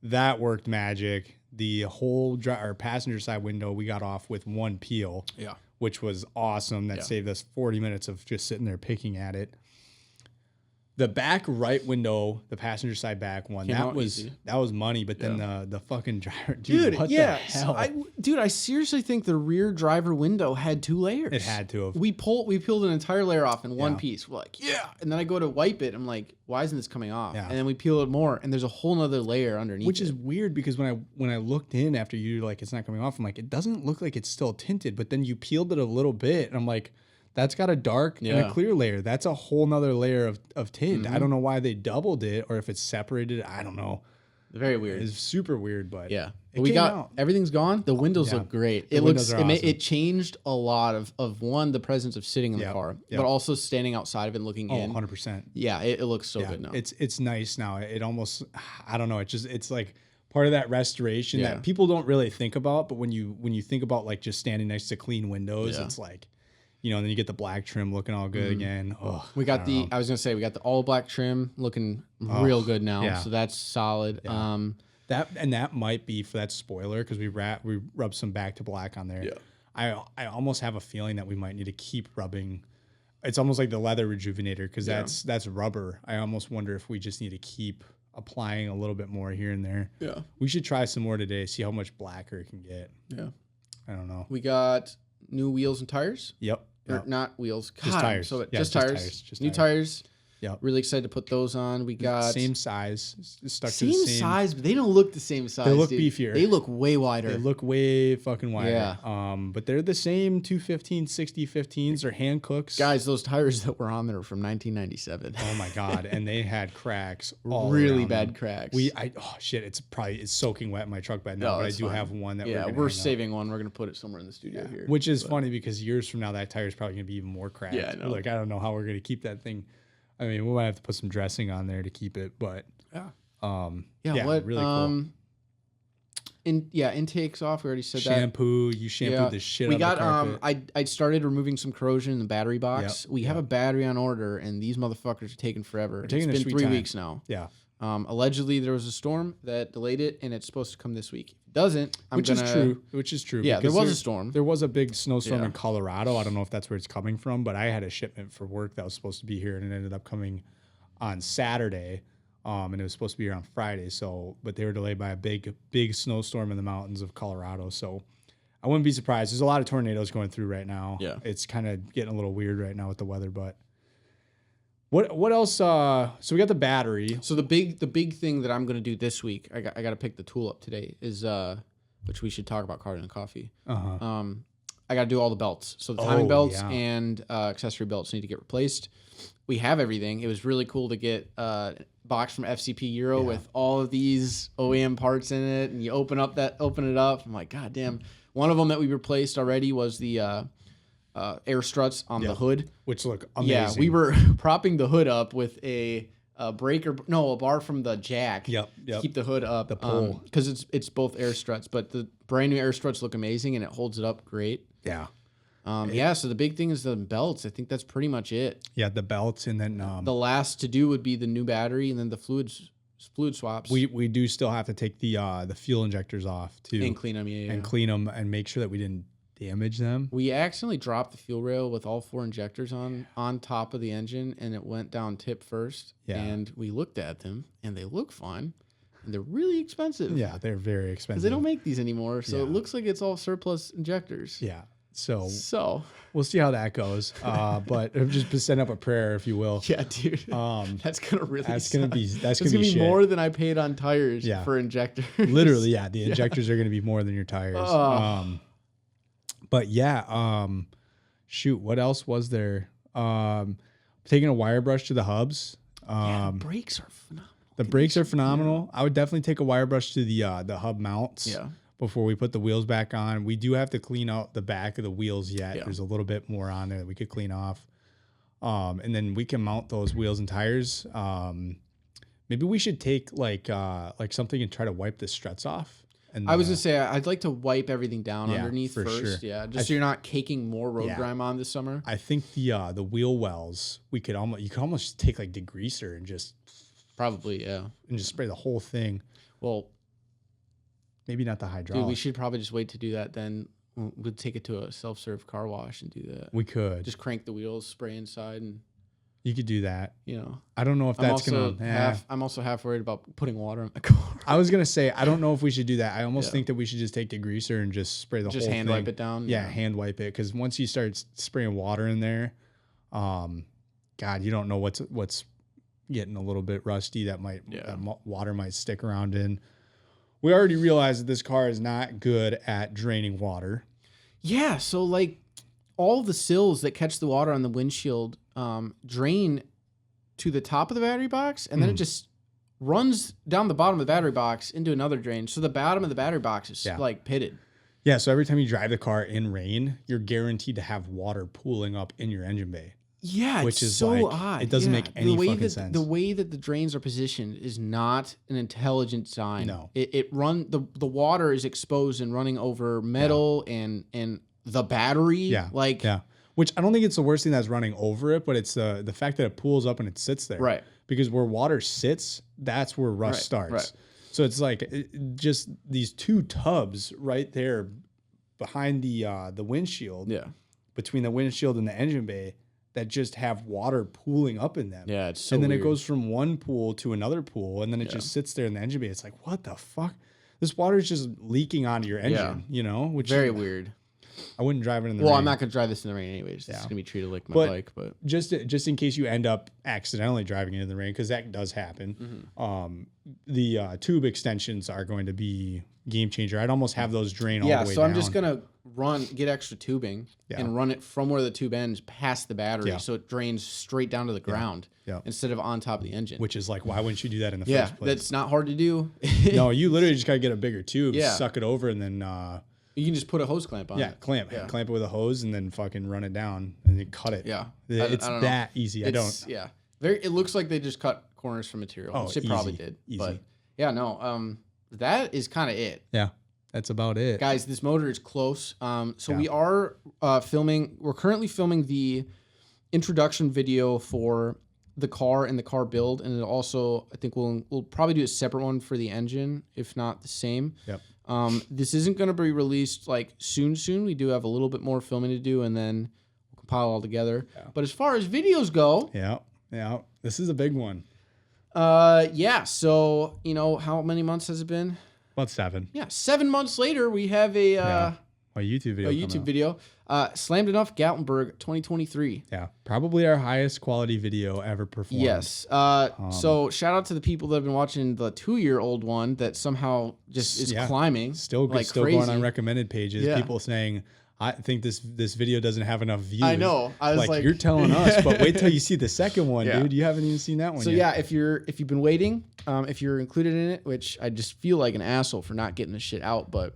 That worked magic. The whole passenger side window we got off with one peel. Yeah. Which was awesome. That saved us 40 minutes of just sitting there picking at it. The back right window, the passenger side back one, that was money. But then the fucking driver, dude, what the hell? I seriously think the rear driver window had 2 layers. It had to have. We peeled an entire layer off in one piece. We're like, and then I go to wipe it. I'm like, why isn't this coming off? Yeah. And then we peel it more, and there's a whole nother layer underneath. Which is weird because when I looked in after you like it's not coming off, I'm like, it doesn't look like it's still tinted. But then you peeled it a little bit, and I'm like. That's got a dark and a clear layer. That's a whole nother layer of tint. Mm-hmm. I don't know why they doubled it or if it's separated. I don't know. Very weird. It's super weird, but we got everything's gone. The windows look great. It changed a lot of one, the presence of sitting in the car, but also standing outside of it and looking in. 100%. Yeah, it looks so good now. It's nice now. It almost I don't know. It's like part of that restoration that people don't really think about, but when you think about like just standing next to clean windows, it's like. You know, and then you get the black trim looking all good again. Oh, we got we got the all black trim looking real good now. Yeah. So that's solid. Yeah. That might be for that spoiler because we rub some back to black on there. Yeah. I almost have a feeling that we might need to keep rubbing. It's almost like the leather rejuvenator because that's rubber. I almost wonder if we just need to keep applying a little bit more here and there. Yeah. We should try some more today, see how much blacker it can get. Yeah. I don't know. We got new wheels and tires. Yep. Or not wheels. God, just tires. So Yeah, just tires. Just new tires. Yep. Really excited to put those on. We got same size. Stuck same to the same size, but they don't look the same size. They look dude. beefier. They look way wider. They look way fucking wider. Yeah. But they're the same 215, 60 15s. They're hand cooks. Guys, those tires that were on there are from 1997. Oh my God. And they had cracks. All really around bad them. cracks. Oh shit. It's soaking wet in my truck bed now, but I do have one that we're saving one. We're going to put it somewhere in the studio here. Which is funny because years from now, that tire is probably going to be even more cracked. Yeah, I know. Like, I don't know how we're going to keep that thing. I mean, we might have to put some dressing on there to keep it, but really cool. Intakes off. We already said Shampoo. You shampooed the shit out of the carpet. I started removing some corrosion in the battery box. We have a battery on order, and these motherfuckers are taking forever. It's been 3 weeks now. Yeah. Allegedly, there was a storm that delayed it, and it's supposed to come this week. If it doesn't, Which is true. Yeah, there was a storm. There was a big snowstorm in Colorado. I don't know if that's where it's coming from, but I had a shipment for work that was supposed to be here, and it ended up coming on Saturday, and it was supposed to be here on Friday. So, but they were delayed by a big snowstorm in the mountains of Colorado. So, I wouldn't be surprised. There's a lot of tornadoes going through right now. Yeah, it's kind of getting a little weird right now with the weather, but. What else? So we got the battery. So the big thing that I'm gonna do this week, I got to pick the tool up today, is which we should talk about Carden and Coffee. I got to do all the belts. So the timing belts and accessory belts need to get replaced. We have everything. It was really cool to get a box from FCP Euro with all of these OEM parts in it, and you open it up. I'm like, God damn. One of them that we replaced already was the air struts on the hood, which look amazing. Yeah, we were propping the hood up with a bar from the jack. Yep. To keep the hood up. The pole, because it's both air struts, but the brand new air struts look amazing and it holds it up great. Yeah. So the big thing is the belts. I think that's pretty much it. Yeah, the belts, and then the last to do would be the new battery, and then the fluid swaps. We do still have to take the fuel injectors off too and clean them. And clean them and make sure that we didn't damage them. We accidentally dropped the fuel rail with all 4 injectors on top of the engine, and it went down tip first. Yeah. And we looked at them, and they look fine, and they're really expensive. Yeah, they're very expensive. Because they don't make these anymore, so it looks like it's all surplus injectors. Yeah. So we'll see how that goes. But just send up a prayer, if you will. Yeah, dude. That's gonna be more than I paid on tires for injectors. Literally, yeah. The injectors are gonna be more than your tires. But shoot, what else was there? Taking a wire brush to the hubs. The brakes are phenomenal. The brakes are phenomenal. I would definitely take a wire brush to the hub mounts. Yeah. Before we put the wheels back on. We do have to clean out the back of the wheels yet. Yeah. There's a little bit more on there that we could clean off. And then we can mount those wheels and tires. Maybe we should take like something and try to wipe the struts off. And I was gonna say I'd like to wipe everything down underneath first. Sure. Yeah, just so you're not caking more road grime on this summer. I think the wheel wells you could almost take like degreaser and just probably and just spray the whole thing. Well, maybe not the hydraulic. Dude, we should probably just wait to do that. Then we'll take it to a self-serve car wash and do that. We could just crank the wheels, spray inside, and you could do that. You know, I don't know if that's gonna. I'm also half worried about putting water on the car. I was gonna say I don't know if we should do that. I almost think that we should just take degreaser and just spray the whole thing. Just hand wipe it down. Yeah, hand wipe it, because once you start spraying water in there, God, you don't know what's getting a little bit rusty. That water might stick around in. We already realized that this car is not good at draining water. Yeah, so like all the sills that catch the water on the windshield drain to the top of the battery box, and then it just runs down the bottom of the battery box into another drain. So the bottom of the battery box is like pitted. Yeah, so every time you drive the car in rain, you're guaranteed to have water pooling up in your engine bay. Yeah, which is so odd. It doesn't make any fucking sense. The way that the drains are positioned is not an intelligent design. No, the water is exposed and running over metal and the battery. Yeah, which I don't think it's the worst thing that's running over it, but it's the fact that it pools up and it sits there. Right. Because where water sits, that's where rust starts. Right. So it's like just these two tubs right there behind the windshield. Yeah. Between the windshield and the engine bay that just have water pooling up in them. Yeah, it's so and then weird. it goes from one pool to another pool, and then it just sits there in the engine bay. It's like, what the fuck? This water is just leaking onto your engine, you know? Which very weird. I wouldn't drive it in the rain. Well, I'm not going to drive this in the rain anyways. It's going to be treated like my bike. But just in case you end up accidentally driving it in the rain, because that does happen, the tube extensions are going to be game changer. I'd almost have those drain all the way down. Yeah, so I'm just going to get extra tubing and run it from where the tube ends past the battery so it drains straight down to the ground instead of on top of the engine. Which is like, why wouldn't you do that in the first place? That's not hard to do. No, you literally just got to get a bigger tube, suck it over, and then... you can just put a hose clamp on it. Clamp it with a hose and then fucking run it down and then cut it. Yeah. It's that easy. Yeah. It looks like they just cut corners from material, which it probably did. Easy. But yeah, no, that is kind of it. Yeah. That's about it. Guys, this motor is close. We are we're currently filming the introduction video for the car and the car build, and it also, I think we'll probably do a separate one for the engine, if not the same. Yep. This isn't going to be released like soon. We do have a little bit more filming to do, and then we'll compile all together. Yeah. But as far as videos go, this is a big one. So how many months has it been? About 7. Yeah, 7 months later, we have a YouTube video. Slammed Enough Gatlinburg 2023. Yeah, probably our highest quality video ever performed. Yes. So shout out to the people that have been watching the 2-year-old one that somehow just is climbing. Still crazy. Going on recommended pages. Yeah. People saying, I think this video doesn't have enough views. I know. I was like you're telling us, but wait till you see the second one, dude. You haven't even seen that one yet. So if you've been waiting, if you're included in it, which I just feel like an asshole for not getting this shit out, but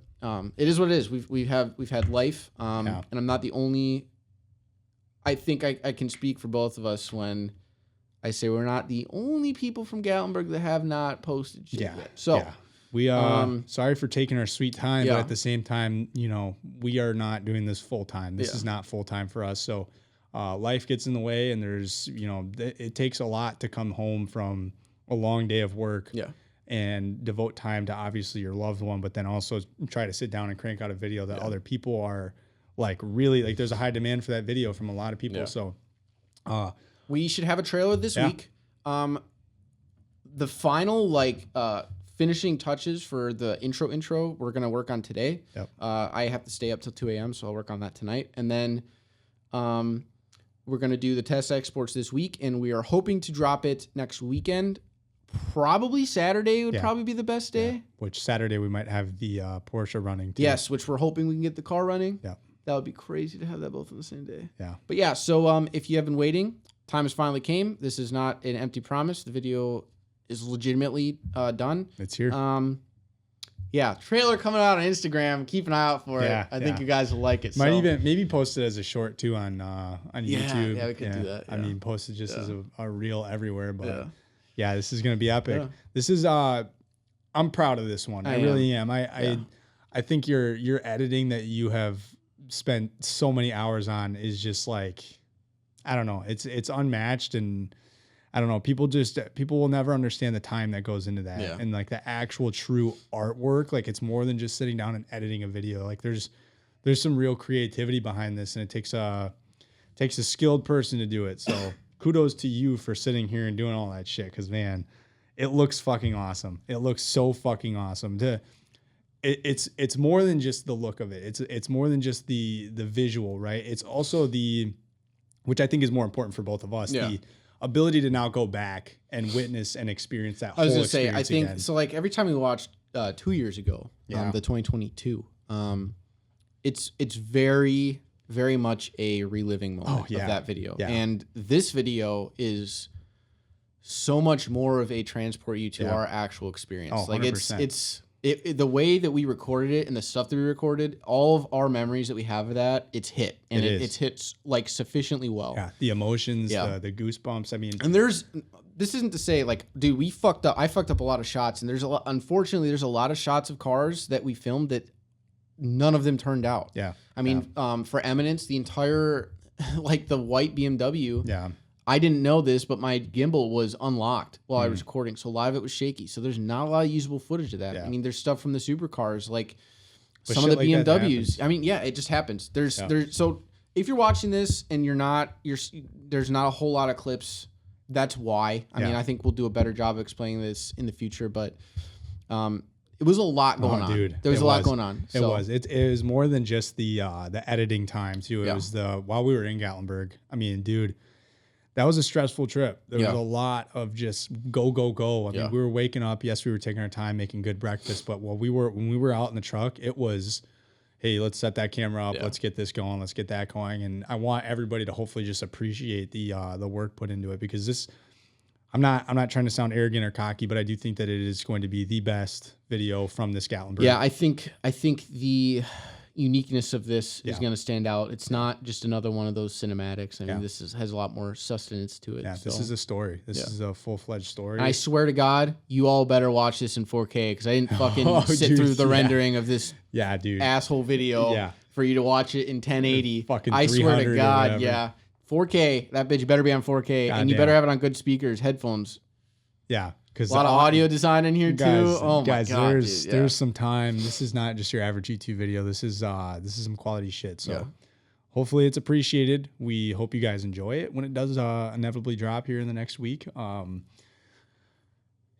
it is what it is. We've had life, and I'm not the only. I think I can speak for both of us when I say we're not the only people from Gatlinburg that have not posted shit yet. So we sorry for taking our sweet time, but at the same time, we are not doing this full time. This is not full time for us. So life gets in the way, and there's it takes a lot to come home from a long day of work. Yeah. And devote time to obviously your loved one, but then also try to sit down and crank out a video that other people are really there's a high demand for that video from a lot of people. Yeah. So we should have a trailer this week. The final finishing touches for the intro we're going to work on today. Yep. I have to stay up till 2 a.m. so I'll work on that tonight. And then we're going to do the test exports this week, and we are hoping to drop it next weekend. Probably Saturday would probably be the best day. Yeah. Which Saturday we might have the Porsche running too. Yes, which we're hoping we can get the car running. Yeah. That would be crazy to have that both on the same day. Yeah. But yeah, so if you have been waiting, time has finally came. This is not an empty promise. The video is legitimately done. It's here. Trailer coming out on Instagram. Keep an eye out for it. I think you guys will like it. Might even maybe post it as a short too on YouTube. Yeah, we could do that. I mean, post it just as a reel everywhere, but yeah, this is going to be epic. Yeah. This is I'm proud of this one. I really am. I think your editing that you have spent so many hours on is just like, I don't know. It's unmatched, and I don't know. People will never understand the time that goes into that, and like the actual true artwork. Like it's more than just sitting down and editing a video. Like there's some real creativity behind this, and it takes a skilled person to do it. So kudos to you for sitting here and doing all that shit. Because man, it looks fucking awesome. It looks so fucking awesome. It's more than just the look of it. It's more than just the visual, right? It's also which I think is more important for both of us. Yeah. The ability to now go back and witness and experience that whole experience again. I was going to say, I think, so like every time we watched 2 years ago, the 2022, it's very, very much a reliving moment of that video. Yeah. And this video is so much more of a transport you to our actual experience. Oh, like 100%. it's the way that we recorded it and the stuff that we recorded, all of our memories that we have of that, it's hit. And it's hit like sufficiently well. Yeah. The emotions, the goosebumps. I mean, and this isn't to say like, dude, I fucked up a lot of shots, and unfortunately there's a lot of shots of cars that we filmed that none of them turned out. Yeah. I mean, for Eminence, the entire like the white BMW. Yeah. I didn't know this, but my gimbal was unlocked while I was recording, so a lot of it was shaky. So there's not a lot of usable footage of that. Yeah. I mean, there's stuff from the supercars, like But some of the shit like that BMWs. I mean, yeah, it just happens. There's so if you're watching this and there's not a whole lot of clips. That's why. I mean, I think we'll do a better job of explaining this in the future, but it was a lot going on. Dude, there was a lot going on. So. It was more than just the editing time too. It was while we were in Gatlinburg. I mean, dude, that was a stressful trip. There was a lot of just go. I mean, we were waking up. Yes, we were taking our time making good breakfast, but when we were out in the truck, it was, hey, let's set that camera up. Let's get this going. Let's get that going. And I want everybody to hopefully just appreciate the work put into it, because this, I'm not trying to sound arrogant or cocky, but I do think that it is going to be the best video from this Gatlinburg. Yeah, I think the uniqueness of this is going to stand out. It's not just another one of those cinematics. I mean, this has a lot more sustenance to it. Yeah, this is a story. This is a full-fledged story. And I swear to God, you all better watch this in 4K, because I didn't fucking sit through the rendering of this asshole video for you to watch it in 1080. I swear to God, 4K. That bitch better be on 4K, and you better have it on good speakers, headphones. Yeah. A lot of audio design in here too. Oh my God, there's some time. This is not just your average YouTube video. This is some quality shit. So hopefully it's appreciated. We hope you guys enjoy it when it does inevitably drop here in the next week.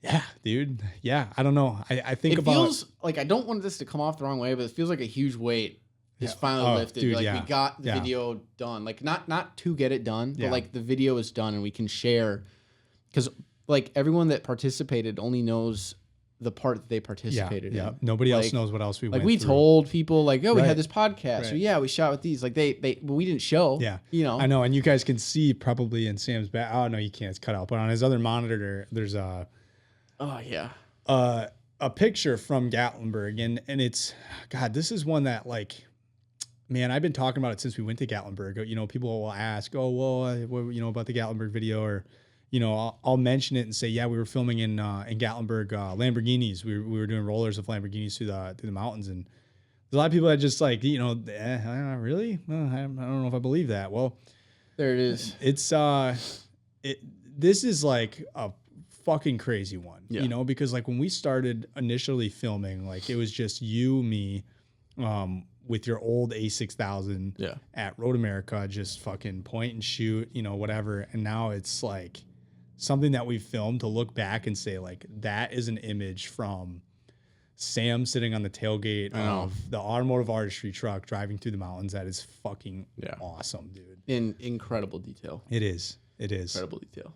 Yeah, dude. Yeah, I don't know. I think it feels like, I don't want this to come off the wrong way, but it feels like a huge weight is finally lifted. Dude, we got the video done. Like not to get it done, but like the video is done and we can share, because like everyone that participated only knows the part that they participated in. Nobody else knows what else we went through. Like we told people like, oh, we had this podcast. So we shot with these. Like but we didn't show. Yeah. You know. I know, and you guys can see probably in Sam's back. Oh no, you can't. It's cut out. But on his other monitor, there's a picture from Gatlinburg, and it's, God, this is one that, like, man, I've been talking about it since we went to Gatlinburg. You know, people will ask, oh, well, what, you know, about the Gatlinburg video, or, you know, I'll mention it and say, yeah, we were filming in Gatlinburg, Lamborghinis. We were doing rollers of Lamborghinis through the mountains, and there's a lot of people that just like, you know, really? I don't know if I believe that. Well, there it is. It's this is like a fucking crazy one, you know, because like when we started initially filming, like it was just you, me, with your old A6000 at Road America, just fucking point and shoot, you know, whatever. And now it's like something that we filmed to look back and say, like, that is an image from Sam sitting on the tailgate of the automotive artistry truck driving through the mountains. That is fucking awesome, dude. In incredible detail. It is. Incredible detail.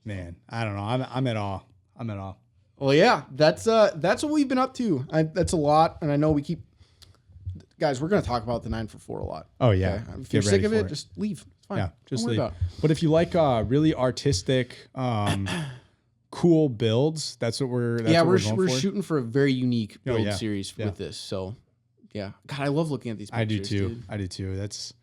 Man, I don't know. I'm at awe. Well, yeah, that's what we've been up to. That's a lot, and I know we keep. Guys, we're going to talk about the 944 a lot. Oh, yeah. Okay? If you're sick of it, just leave. It's fine. Yeah, just leave. But if you like really artistic, cool builds, that's what we're we're shooting for a very unique build series with this. So, yeah. God, I love looking at these pictures. I do too. That's,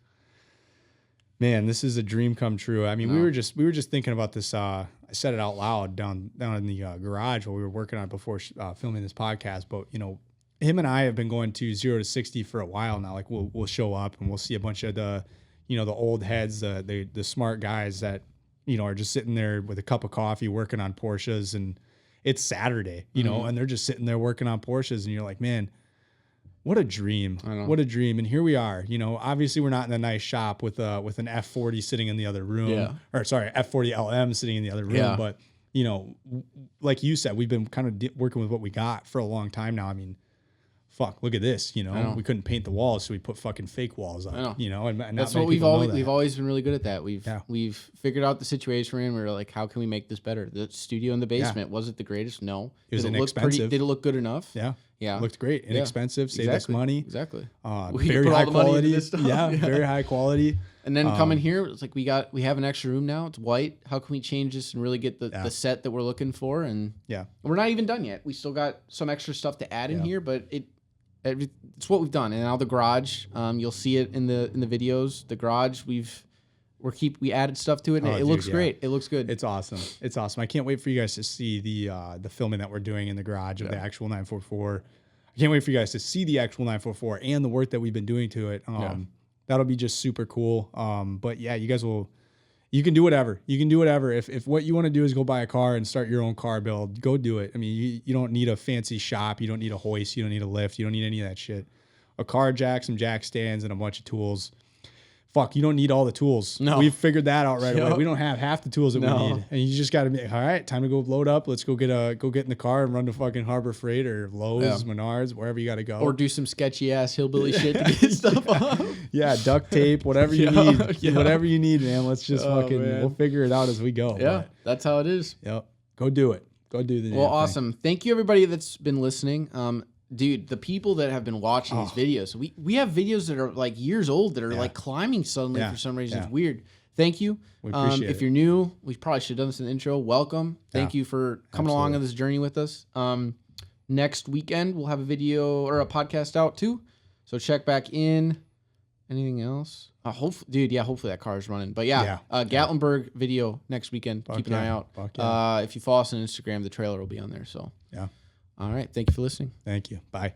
man, this is a dream come true. I mean, we were just thinking about this. I said it out loud down in the garage while we were working on it before filming this podcast. But, you know, him and I have been going to 0 to 60 for a while now. Like we'll show up and we'll see a bunch of the old heads, the smart guys that, you know, are just sitting there with a cup of coffee working on Porsches, and it's Saturday, you know, and they're just sitting there working on Porsches, and you're like, man, what a dream. What a dream. And here we are, you know, obviously we're not in a nice shop with an F40 sitting in the other room, or sorry, F40 LM sitting in the other room. But, you know, like you said, we've been kind of working with what we got for a long time now. I mean, fuck, look at this, you know, we couldn't paint the walls, so we put fucking fake walls up, you know, and that's what we've always been really good at. That we've figured out the situation we're in. We're like, how can we make this better? The studio in the basement, was it the greatest? No. It was inexpensive. Did it look good enough? Yeah. It looked great. Inexpensive, saved us money. Exactly. Very high quality. Very high quality. And then coming here, it's like we have an extra room now. It's white. How can we change this and really get the set that we're looking for? And we're not even done yet. We still got some extra stuff to add in here, but it's what we've done. And now the garage, you'll see it in the videos. The garage, we added stuff to it, and it looks great. It looks good. It's awesome. I can't wait for you guys to see the filming that we're doing in the garage of the actual 944. I can't wait for you guys to see the actual 944 and the work that we've been doing to it. That'll be just super cool. But yeah, you can do whatever. If what you want to do is go buy a car and start your own car build, go do it. I mean, you don't need a fancy shop. You don't need a hoist. You don't need a lift. You don't need any of that shit. a car jack, some jack stands, and a bunch of tools. Fuck, you don't need all the tools. No. We've figured that out right away. We don't have half the tools that we need. And you just got to be, all right, time to go load up. Let's go get in the car and run to fucking Harbor Freight or Lowe's, Menards, wherever you got to go. Or do some sketchy ass hillbilly shit to get stuff off. Yeah, duct tape, whatever you need. Yeah. Whatever you need, man. Let's just we'll figure it out as we go. Yeah, that's how it is. Yep. Go do it. Go do the Well, awesome. Thank you, everybody that's been listening. Dude, the people that have been watching these videos, we have videos that are like years old that are like climbing suddenly for some reason. It's weird. Thank you. We appreciate if you're new, we probably should have done this in the intro. Welcome. Thank you for coming along on this journey with us. Next weekend, we'll have a video or a podcast out too. So check back in. Anything else? Hopefully that car is running. But Gatlinburg video next weekend. Keep an eye out. If you follow us on Instagram, the trailer will be on there. So yeah. All right. Thank you for listening. Thank you. Bye.